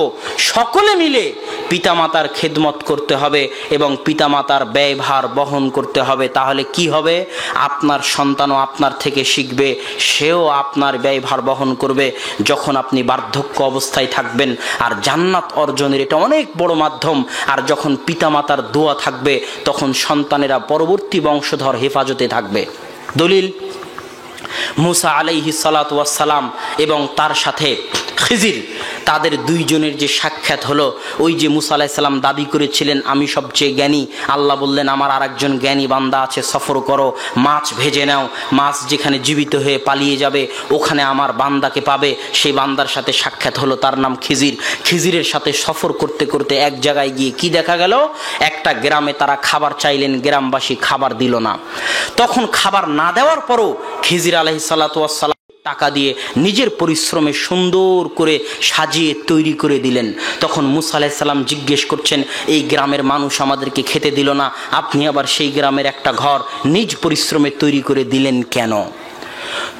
সকলে মিলে পিতামাতার খেদমত করতে হবে এবং পিতামাতার ব্যয়ভার বহন করতে হবে। তাহলে কি হবে? আপনার সন্তানও আপনার থেকে শিখবে, সেও আপনার ব্যয়ভার বহন করবে যখন আপনি বার্ধক্য অবস্থায় থাকবেন। আর জান্নাত অর্জনের এটা অনেক বড় মাধ্যম। আর যখন পিতামাতার দোয়া থাকবে তখন সন্তানেরা পরবর্তী বংশধর হেফাজতে থাকবে। দলিল, মুসা আলাইহিস সালাতু ওয়াস সালাম এবং তার সাথে খিজির তাদের দুইজনের যে সাক্ষাৎ হলো, ওই যে মুসা আলাইহিস সালাম দাবি করেছিলেন আমি সবচেয়ে জ্ঞানী, আল্লাহ বললেন আমার আরেকজন জ্ঞানী বান্দা আছে, সফর করো, মাছ ভেজে নাও, মাছ যেখানে জীবিত হয়ে পালিয়ে যাবে ওখানে আমার বান্দাকে পাবে। সেই বান্দার সাথে সাক্ষাৎ হলো, তার নাম খিজির। খিজিরের সাথে সফর করতে করতে এক জায়গায় গিয়ে কি দেখা গেল, একটা গ্রামে তারা খাবার চাইলেন, গ্রামবাসী খাবার দিল না। তখন খাবার না দেওয়ার পরও খিজির আলাইহিস সালাতু ওয়াস সালাম টাকা দিয়ে নিজের পরিশ্রমে সুন্দর করে সাজিয়ে তৈরি করে দিলেন। তখন মুসা আলাইহিস সালাম জিজ্ঞেস করছেন, এই গ্রামের মানুষ আমাদেরকে খেতে দিল না, আপনি আবার সেই গ্রামের একটা ঘর নিজ পরিশ্রমে তৈরি করে দিলেন কেন?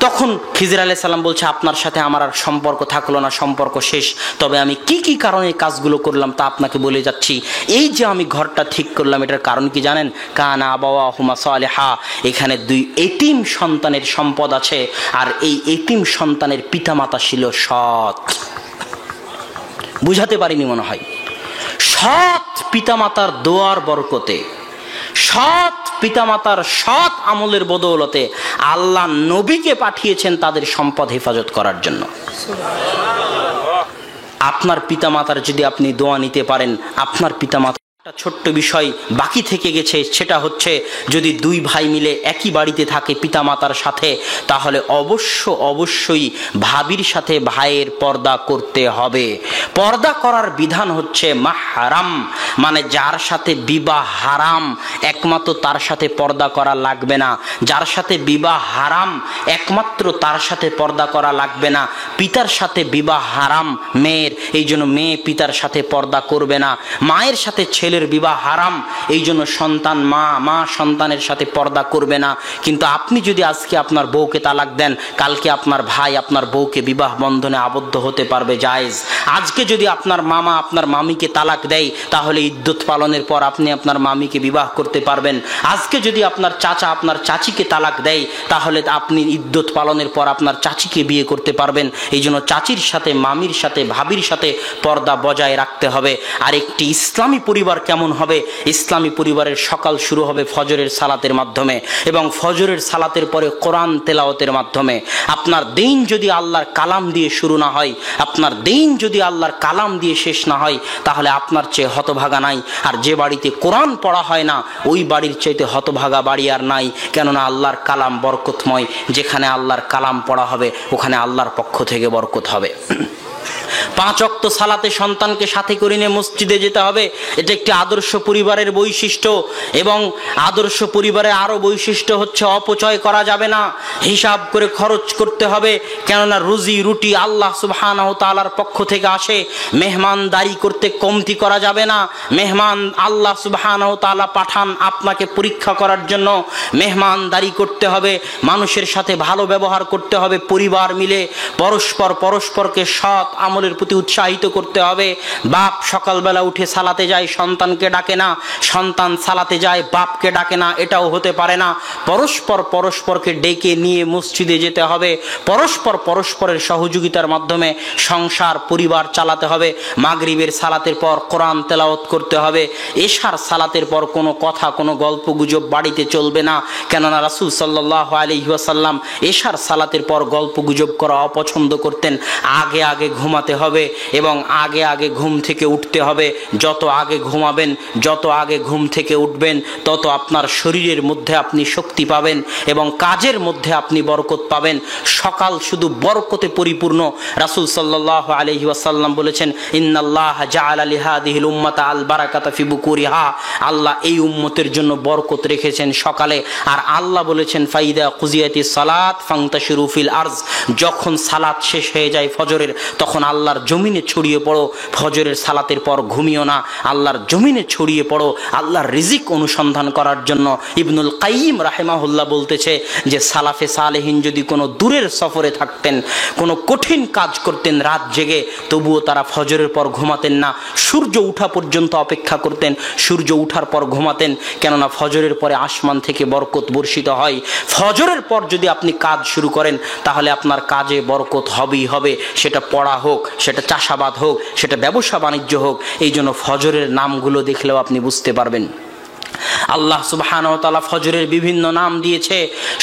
তখন খিজির আলাইহিস সালাম বলছে, আপনার সাথে আমার আর সম্পর্ক থাকলো না, সম্পর্ক শেষ। তবে আমি কি কি কারণে কাজগুলো করলাম তা আপনাকে বলে যাচ্ছি। এই যে আমি ঘরটা ঠিক করলাম, এটার কারণ কি জানেন? কানা আবাওয়াহুমা সালিহা, এখানে দুই এতিম সন্তানের সম্পদ আছে, আর এই এতিম সন্তানের পিতামাতা ছিল সৎ। বুঝাতে পারিনি মনে হয়। সৎ পিতামাতার দোয়ার বরকতে, সৎ পিতামাতার সৎ আমলের বদৌলতে আল্লাহ নবীকে পাঠিয়েছেন তাদের সম্পদ হেফাজত করার জন্য। আপনার পিতামাতার যদি আপনি দোয়া নিতে পারেন, আপনার পিতামাতা একটা ছোট্ট বিষয় বাকি থেকে গেছে, সেটা হচ্ছে যদি দুই ভাই মিলে একই বাড়িতে থাকে পিতামাতার সাথে, তাহলে অবশ্যই ভাবির সাথে ভাইয়ের পর্দা করতে হবে। পর্দা করার বিধান হচ্ছে মাহরাম, মানে যার সাথে বিবাহ হারাম একমাত্র তার সাথে পর্দা করা লাগবে না। যার সাথে বিবাহ হারাম একমাত্র তার সাথে পর্দা করা লাগবে না। পিতার সাথে বিবাহ হারাম মেয়ের, এই জন্য মেয়ে পিতার সাথে পর্দা করবে না। মায়ের সাথে ছেলের বিবাহ হারাম, এই জন্য সন্তান মা সন্তানের সাথে পর্দা করবে না। কিন্তু আপনি যদি আজকে আপনার বউকে তালাক দেন, কালকে আপনার ভাই আপনার বউকে বিবাহ বন্ধনে আবদ্ধ হতে পারবে, জায়েজ। আজকে যদি আপনার মামা আপনার মামিকে তালাক দেয়, তাহলে ইদ্যত পালনের পর আপনি আপনার মামিকে বিবাহ করতে পারবেন। আজকে যদি আপনার চাচা আপনার চাচিকে তালাক দেয়, তাহলে আপনি ইদ্যত পালনের পর আপনার চাচিকে বিয়ে করতে পারবেন। এই জন্য চাচির সাথে মামির সাথে ভাবির সাথে পর্দা বজায় রাখতে হবে। আর একটি ইসলামী পরিবার কেমন হবে? ইসলামী পরিবারের সকাল শুরু হবে ফজরের সালাতের মাধ্যমে, এবং ফজরের সালাতের পরে কোরআন তেলাওয়াতের মাধ্যমে। আপনার দিন যদি আল্লাহর কালাম দিয়ে শুরু না হয়, আপনার দিন যদি আল্লাহর কালাম দিয়ে শেষ না হয়, তাহলে আপনার চেয়ে হতভাগা নাই। আর যে বাড়িতে কোরআন পড়া হয় না, ওই বাড়ির চাইতে হতভাগা বাড়ি আর নাই। কেননা আল্লাহর কালাম বরকতময়, যেখানে আল্লাহর কালাম পড়া হবে ওখানে আল্লাহর পক্ষ থেকে বরকত হবে। 5 ওয়াক্ত সালাতে সন্তানকে সাথে করে নিয়ে মসজিদে যেতে হবে, এটা একটি আদর্শ পরিবারের বৈশিষ্ট্য। এবং আদর্শ পরিবারের আরো বৈশিষ্ট্য হচ্ছে অপচয় করা যাবে না, হিসাব করে খরচ করতে হবে। কেননা রুজি রুটি আল্লাহ সুবহানাহু ওয়া তাআলার পক্ষ থেকে আসে। মেহমানদারি করতে কমতি করা যাবে না। মেহমান আল্লাহ সুবহানাহু ওয়া তাআলা পাঠান আপনাকে পরীক্ষা করার জন্য। মেহমানদারি করতে হবে, মানুষের সাথে ভালো ব্যবহার করতে হবে, পরিবার মিলে পরস্পরকে সৎ আমলের প্রতি উৎসাহিত করতে হবে। বাপ সকালবেলা উঠে সালাতে যায়, সন্তানকে ডাকে না, সন্তান সালাতে যায় বাপকে ডাকে না, এটাও হতে পারে না। পরস্পরকে ডেকে নিয়ে মসজিদে যেতে হবে। পরস্পরের সহযোগিতার মাধ্যমে সংসার পরিবার চালাতে হবে। মাগরিবের সালাতের পর কোরআন তেলাওয়াত করতে হবে। এশার সালাতের পর কোনো কথা কোনো গল্প গুজব বাড়িতে চলবে না। কেননা রাসূল সাল্লাল্লাহু আলাইহি ওয়াসাল্লাম এশার সালাতের পর গল্প গুজব করা অপছন্দ করতেন। আগে ঘুমাতে হবে এবং আগে ঘুম থেকে উঠতে হবে। যত আগে ঘুমাবেন, যত আগে ঘুম থেকে উঠবেন, তত আপনার শরীরের মধ্যে আপনি শক্তি পাবেন এবং কাজের মধ্যে আপনি বরকত পাবেন। সকাল শুধু বরকতে পরিপূর্ণ। রাসূল সাল্লাল্লাহু আলাইহি ওয়াসাল্লাম বলেছেন, ইন্নাল্লাহা জাআলা লিহাদিহিল উম্মাতা আল বারাকাতা ফি বুকুরিহা, আল্লাহ এই উম্মতের জন্য বরকত রেখেছেন সকালে। আর আল্লাহ বলেছেন, ফাইদা কুজিয়াতিস সালাত ফান্তাশিরু ফিল আরজ, যখন সালাত শেষ হয়ে যায় ফজরের, তখন আল্লাহর জমিনে ছড়িয়ে পড়ো। ফজরের সালাতের পর ঘুমিও না, আল্লাহর জমিনে ছড়িয়ে পড়ো আল্লাহর রিজিক অনুসন্ধান করার জন্য। ইবনুল কাইয়িম রাহিমাহুল্লাহ বলতেছে যে সালাফে সালেহিন যদি কোনো দূরের সফরে থাকতেন, কোনো কঠিন কাজ করতেন রাত জেগে, তবুও তারা ফজরের পর ঘুমাতেন না, সূর্য উঠা পর্যন্ত অপেক্ষা করতেন, সূর্য উঠার পর ঘুমাতেন। কেননা ফজরের পরে আসমান থেকে বরকত বর্ষিত হয়। ফজরের পর যদি আপনি কাজ শুরু করেন, তাহলে আপনার কাজে বরকত হবেই হবে। সেটা পড়া হোক, সেটা চাষাবাদ হোক, সেটা ব্যবসা বাণিজ্য হোক। এই জন্য ফজরের নামগুলো দেখলেও আপনি বুঝতে পারবেন। আল্লাহ সুবহানাহু ওয়া তাআলা ফজরের বিভিন্ন নাম দিয়েছে।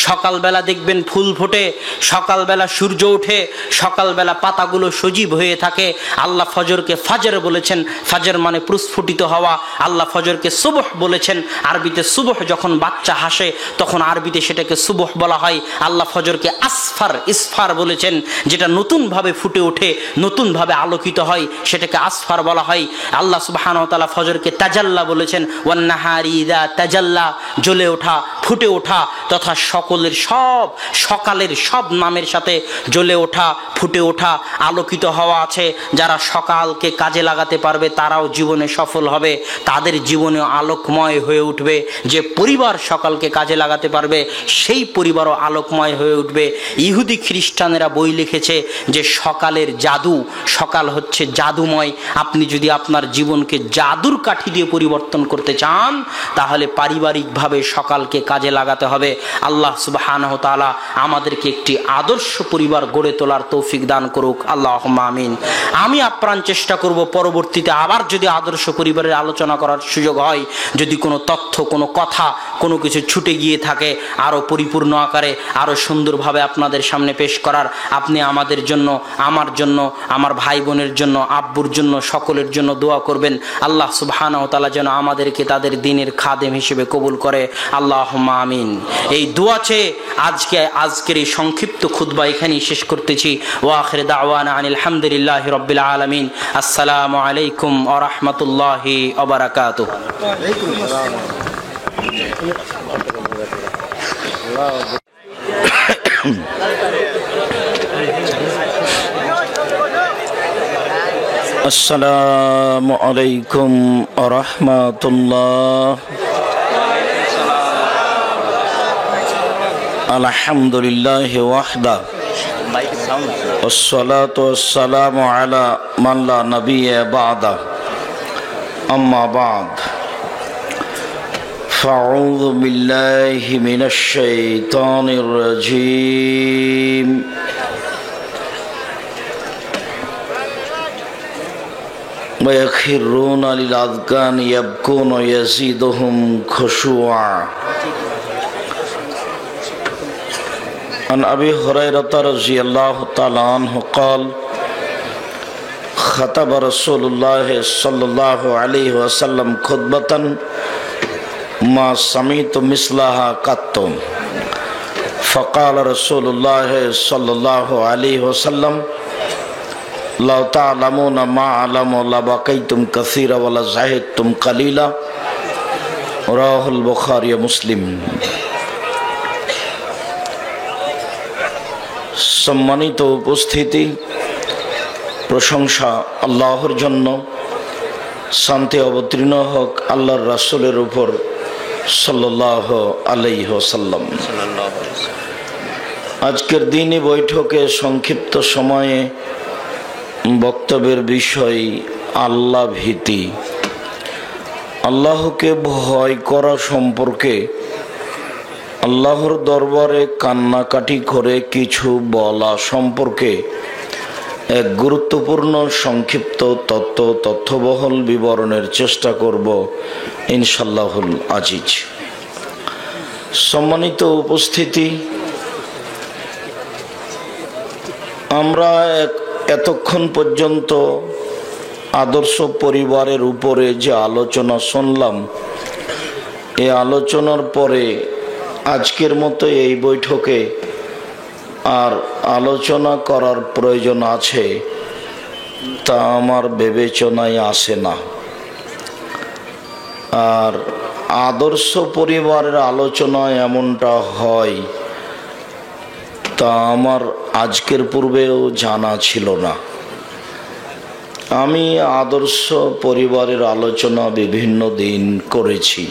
সকালবেলা দেখবেন ফুল ফোটে, সকালবেলা সূর্য ওঠে, সকালবেলা পাতাগুলো সজীব হয়ে থাকে। আল্লাহ ফজরকে ফাজর বলেছেন, ফাজর মানে প্রস্ফুটিত হওয়া। আল্লাহ ফজরকে সুবহ বলেছেন, আরবিতে সুবহ যখন বাচ্চা হাসে তখন আরবিতে সেটাকে সুবহ বলা হয়। আল্লাহ ফজরকে আসফার, ইসফার বলেছেন, যেটা নতুনভাবে ফুটে ওঠে, নতুনভাবে আলোকিত হয়, সেটাকে আসফার বলা হয়। আল্লাহ সুবহানাহু ওয়া তাআলা ফজরকে তাজাল্লা বলেছেন, ওয়ান নাহারি ইযা তাজাল্লা, জ্বলে ওঠা, ফুটে ওঠা, তথা সকলের সব সকালের সব নামের সাথে জ্বলে ওঠা, ফুটে ওঠা, আলোকিত হওয়া আছে। যারা সকালকে কাজে লাগাতে পারবে তারাও জীবনে সফল হবে, তাদের জীবনে আলোকময় হয়ে উঠবে। যে পরিবার সকালকে কাজে লাগাতে পারবে সেই পরিবারও আলোকময় হয়ে উঠবে। ইহুদি খ্রিস্টানেরা বই লিখেছে যে সকালের জাদু, সকাল হচ্ছে জাদুময়। আপনি যদি আপনার জীবনকে জাদুর কাঠি দিয়ে পরিবর্তন করতে চান তাহলে পারিবারিকভাবে সকালকে কাজে লাগাতে হবে। আল্লাহ সুবহানাহু ওয়া তাআলা আমাদেরকে একটি আদর্শ পরিবার গড়ে তোলার তৌফিক দান করুক, আল্লাহুম্মা আমিন। আমি আপ্রাণ চেষ্টা করব পরবর্তীতে আবার যদি আদর্শ পরিবারের আলোচনা করার সুযোগ হয়, যদি কোনো তথ্য, কোনো কথা, কোনো কিছু ছুটে গিয়ে থাকে, আরও পরিপূর্ণ আকারে, আরও সুন্দরভাবে আপনাদের সামনে পেশ করার। আপনি আমাদের জন্য, আমার জন্য, আমার ভাই বোনের জন্য, আব্বুর জন্য, সকলের জন্য দোয়া করবেন। আল্লাহ সুবহানাহু ওয়া তাআলা যেন আমাদেরকে তাদের দ্বীনের খাদেম হিসেবে কবুল করে, আল্লাহুম্মা আমিন। এই দোয়া চেয়ে আজকের এই সংক্ষিপ্ত খুতবা এখানেই শেষ করতেছি। ওয়া আখিরু দাওয়ানা আনিল হামদুলিল্লাহি রাব্বিল আলামিন। আসসালামু আলাইকুম ওয়া রাহমাতুল্লাহি ওয়া বারাকাতুহু। আসসালামু আলাইকুম ওয়া রাহমাতুল্লাহ। আলহামদুলিল্লাহি ওয়াহদা ওয়াসসালাতু ওয়াসসালামু আলা মান লা নাবিয়্যা বা'দা। আম্মা বা'দ, ফাআউযু বিল্লাহি মিনাশ শাইতানির রাজীম। ويخرون للأذقان يبكون ويزيدهم خشوعا. عن أبي هريرة رضي الله تعالى عنه قال خطب رسول الله صلى الله عليه وسلم خطبة ما سمعت مثلها قط. فقال رسول الله صلى الله عليه وسلم لو تعلمون ما أعلم لبقيتم كثيرا ولزهدتم قليلا. رواه البخاري ومسلم. সম্মানিত উপস্থিতি, প্রশংসা আল্লাহর জন্য, শান্তি অবতীর্ণ হোক আল্লাহর রাসূলের উপর সাল্লাল্লাহু আলাইহি ওয়াসাল্লাম। আজকের দিনই বৈঠকে সংক্ষিপ্ত সময়ে বক্তব্যের বিষয় আল্লাহ ভীতি, আল্লাহকে ভয় করা সম্পর্কে আল্লাহর দরবারে কান্নাকাটি করে কিছু বলা সম্পর্কে এক গুরুত্বপূর্ণ সংক্ষিপ্ত তথ্যবহল বিবরণের চেষ্টা করব ইনশাআল্লাহুল আজিজ। সম্মানিত উপস্থিতি, আমরা এতক্ষণ পর্যন্ত আদর্শ পরিবারের উপরে যে আলোচনা শুনলাম, এই আলোচনার পরে আজকের মতো এই বৈঠকে আর আলোচনা করার প্রয়োজন আছে তা আমার বিবেচনায় আসে না। আর আদর্শ পরিবারের আলোচনা এমনটা হয় তা আমার আজকের পূর্বেও জানা ছিল না। আমি আদর্শ পরিবারের আলোচনা বিভিন্ন দিন করেছি,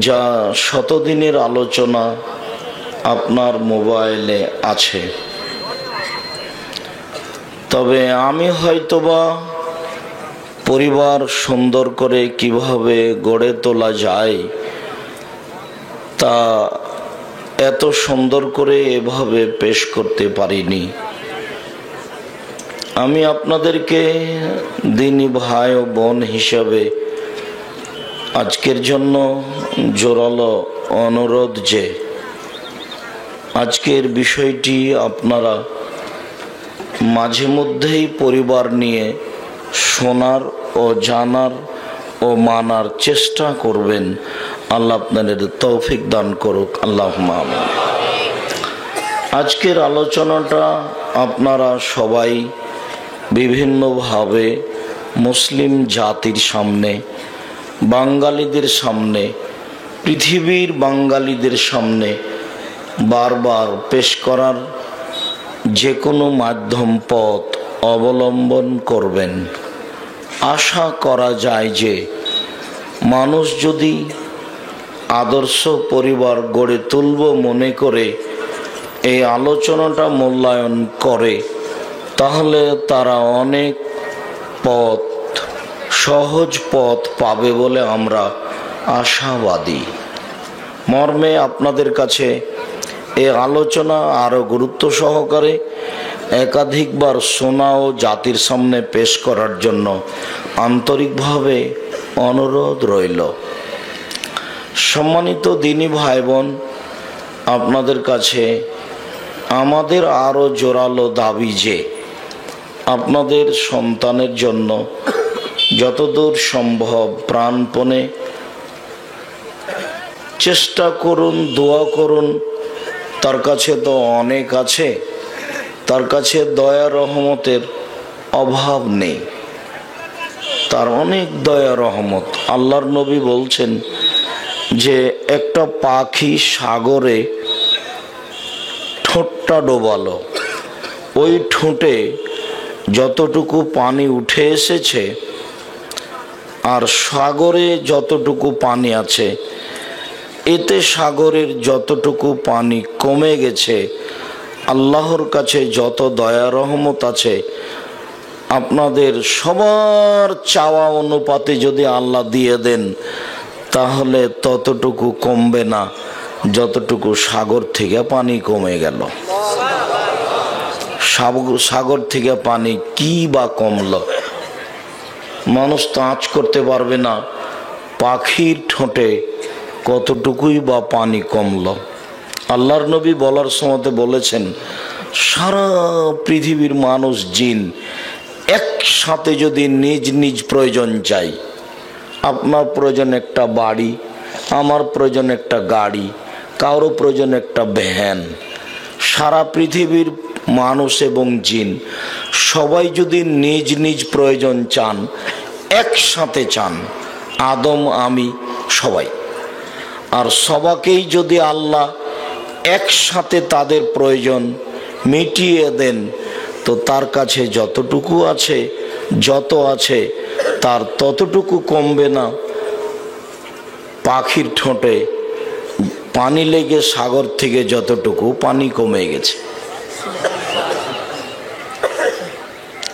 যা শতদিনের আলোচনা আপনার মোবাইলে আছে। তবে আমি হয়তোবা পরিবার সুন্দর করে কিভাবে গড়ে তোলা যায় তা এত সুন্দর করে এভাবে পেশ করতে পারিনি। আমি আপনাদেরকে দিনী ভাই ও বোন হিসাবে আজকের জন্য জোরালো অনুরোধ যে আজকের বিষয়টি আপনারা মাঝে মধ্যেই পরিবার নিয়ে শোনার ও জানার ও মানার চেষ্টা করবেন। আল্লাহ আপনাদের তৌফিক দান করুক, আল্লাহুম্মা আমিন। আজকের আলোচনাটা আপনারা সবাই বিভিন্নভাবে মুসলিম জাতির সামনে, বাঙালিদের সামনে, পৃথিবীর বাঙালিদের সামনে বারবার পেশ করার যে কোনো মাধ্যম পথ অবলম্বন করবেন। আশা করা যায় যে মানুষ যদি আদর্শ পরিবার গড়ে তুলব মনে করে এই আলোচনাটা মূল্যায়ন করে, তাহলে তারা অনেক পথ, সহজ পথ পাবে বলে আমরা আশাবাদী। মর্মে আপনাদের কাছে এই আলোচনা আরও গুরুত্ব সহকারে একাধিকবার শোনা ও জাতির সামনে পেশ করার জন্য আন্তরিকভাবে অনুরোধ রইল। সম্মানিত দিনী ভাই বোন, আপনাদের কাছে আমাদের আরও জোরালো দাবি যে আপনাদের সন্তানের জন্য যতদূর সম্ভব প্রাণপণে চেষ্টা করুন, দোয়া করুন। তার কাছে তো অনেক আছে, তার কাছে দয়া রহমতের অভাব নেই, তার অনেক দয়া রহমত। আল্লাহর নবী বলছেন যে একটা পাখি সাগরে ঠোঁটটা ডোবালো, ওই ঠোঁটে যতটুকু পানি উঠে এসেছে আর সাগরে যতটুকু পানি আছে, এতে সাগরের যতটুকু পানি কমে গেছে, আল্লাহর কাছে যত দয়া রহমত আছে, আপনাদের সবার চাওয়া অনুপাতে যদি আল্লাহ দিয়ে দেন, তাহলে ততটুকু কমবে না যতটুকু সাগর থেকে পানি কমে গেল। সাগর থেকে পানি কি বা কমল? মানুষ তো আঁচ করতে পারবে না পাখির ঠোঁটে কতটুকুই বা পানি কমল। আল্লাহর নবী বলার সময় বলেছেন, সারা পৃথিবীর মানুষ জিন একসাথে যদি নিজ নিজ প্রয়োজন চাই, আপনার প্রয়োজন একটা বাড়ি, আমার প্রয়োজন একটা গাড়ি, কারো প্রয়োজন একটা ভ্যান, সারা পৃথিবীর মানুষ এবং জিন সবাই যদি নিজ নিজ প্রয়োজন চান, একসাথে চান, আদম আমি সবাই, আর সবাকেই যদি আল্লাহ একসাথে তাদের প্রয়োজন মিটিয়ে দেন, তো তার কাছে যতটুকু আছে, যত আছে, তার ততটুকু কমবে না পাখির ঠোঁটে পানি লেগে সাগর থেকে যতটুকু পানি কমে গেছে।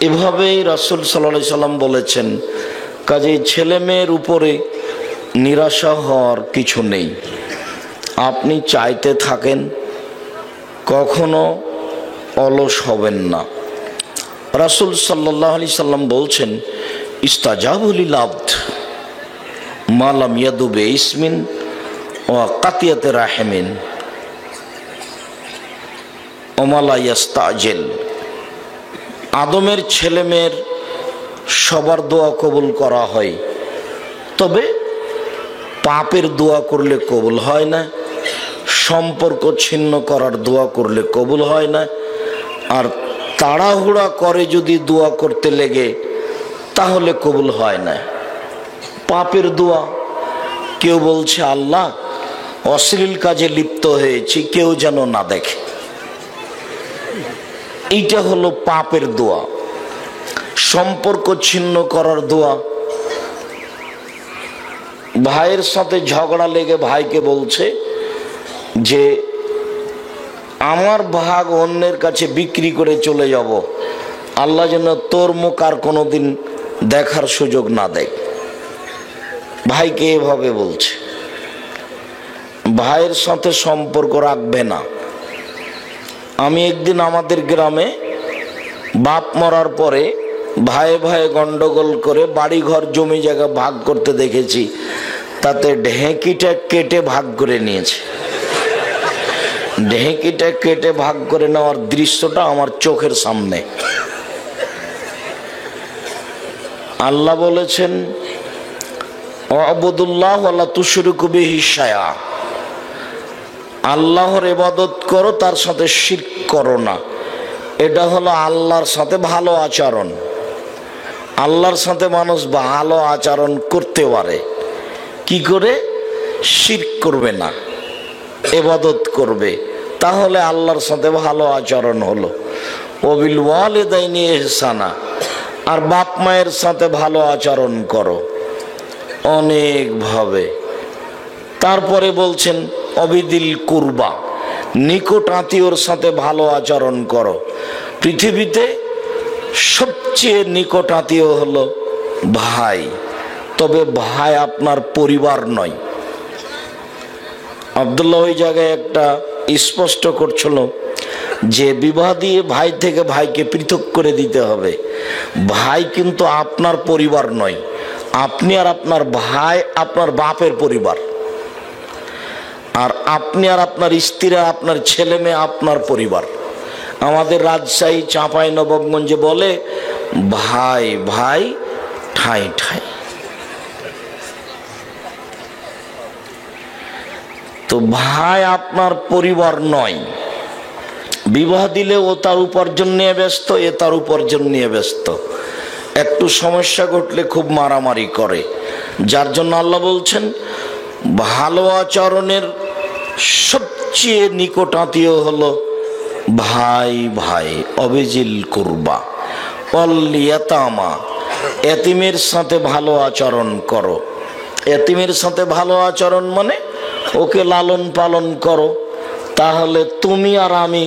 এভাবেই রাসূল সাল্লাল্লাহু আলাইহি সাল্লাম বলেছেন, কাজেই ছেলে মেয়ের উপরে নিরাশা হওয়ার কিছু নেই। আপনি চাইতে থাকেন, কখনো অলস হবেন না। রাসূল সাল্লাল্লাহু আলাইহি সাল্লাম বলছেন, ইস্তাজাবু লিল আবদ মা লাম ইয়াদু বিইসমিন ওয়া কাতিয়াতি রাহিমিন ওয়া মা লা ইস্তাজিল। আদমের ছেলে মেয়ের সবার দোয়া কবুল করা হয়, তবে পাপের দোয়া করলে কবুল হয় না, সম্পর্ক ছিন্ন করার দোয়া করলে কবুল হয় না, আর তাড়াহুড়া করে যদি দোয়া করতে লেগে তাহলে কবুল হয় না। পাপের দোয়া, কেউ বলছে আল্লাহ অশ্লীল কাজে লিপ্ত হয়েছি, কেউ যেন না দেখে, এইটা হলো পাপের দোয়া। সম্পর্ক ছিন্ন করার দোয়া, ভাইয়ের সাথে ঝগড়া লেগে ভাইকে বলছে যে আমার ভাগ অন্যের কাছে বিক্রি করে চলে যাব, আল্লাহ যেন তোর মুখ আর কোনোদিন দেখার সুযোগ না দেয়। ভাইকে এভাবে বলছে। ভাইয়ের সাথে সম্পর্ক রাখবে না। আমি একদিন আমাদের গ্রামে বাপ মরার পরে ভাইয়ে ভাইয়ে গন্ডগোল করে বাড়ি ঘর জমি জায়গা ভাগ করতে দেখেছি। তাতে ঢেঁকিটা কেটে ভাগ করে নিয়েছে। ঢেঁকিটা কেটে ভাগ করে নেওয়ার দৃশ্যটা আমার চোখের সামনে। আল্লাহ বলেছেন আবুদুল্লাহ ওয়ালা তুশরিকু বিহি শাইআ, আল্লাহর ইবাদত করো, তার সাথে শিরক করো না। এটা হলো আল্লাহর সাথে ভালো আচরণ। আল্লাহর সাথে মানুষ ভালো আচরণ করতে পারে কি করে? শিরক করবে না, ইবাদত করবে, তাহলে আল্লাহর সাথে ভালো আচরণ হলো। ওয়াবিল ওয়ালিদাইনি ইহসানা, আর বাপ মায়ের সাথে ভালো আচরণ করো অনেকভাবে। তারপরে বলছেন অবিদিল কুরবা, নিকট আত্মীয়র সাথে ভালো আচরণ করো। পৃথিবীতে সবচেয়ে নিকট আত্মীয় হলো ভাই, তবে ভাই আপনার পরিবার নয়। আব্দুল্লাহ ওই জায়গায় একটা স্পষ্ট করছিল যে বিবাহ দিয়ে ভাই থেকে ভাইকে পৃথক করে দিতে হবে। ভাই কিন্তু আপনার পরিবার নয়, আপনি আর আপনার ভাই আপনার বাপের পরিবার, আর আপনি আর আপনার স্ত্রী আর আপনার ছেলে মেয়ে আপনার পরিবার। আমাদের রাজশাহী চাঁপাইনবাবগঞ্জে বলে ভাই ভাই ঠাই ঠাই। তো ভাই আপনার পরিবার নয়। বিবাহ দিলে ও তার উপার্জন নিয়ে ব্যস্ত, এ তার উপার্জন নিয়ে ব্যস্ত। একটু সমস্যা ঘটলে খুব মারামারি করে। যার জন্য আল্লাহ বলছেন ভালো আচরণের সবচেয়ে নিকট আত্মীয় হলো ভাই ভাই। অবিজিল কুরবা অলিয়াতামা, এতিমের সাথে ভালো আচরণ করো। এতিমের সাথে ভালো আচরণ মানে ওকে লালন পালন করো, তাহলে তুমি আর আমি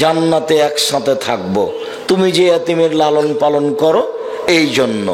জান্নাতে একসাথে থাকবো। তুমি যে এতিমের লালন পালন করো এই জন্য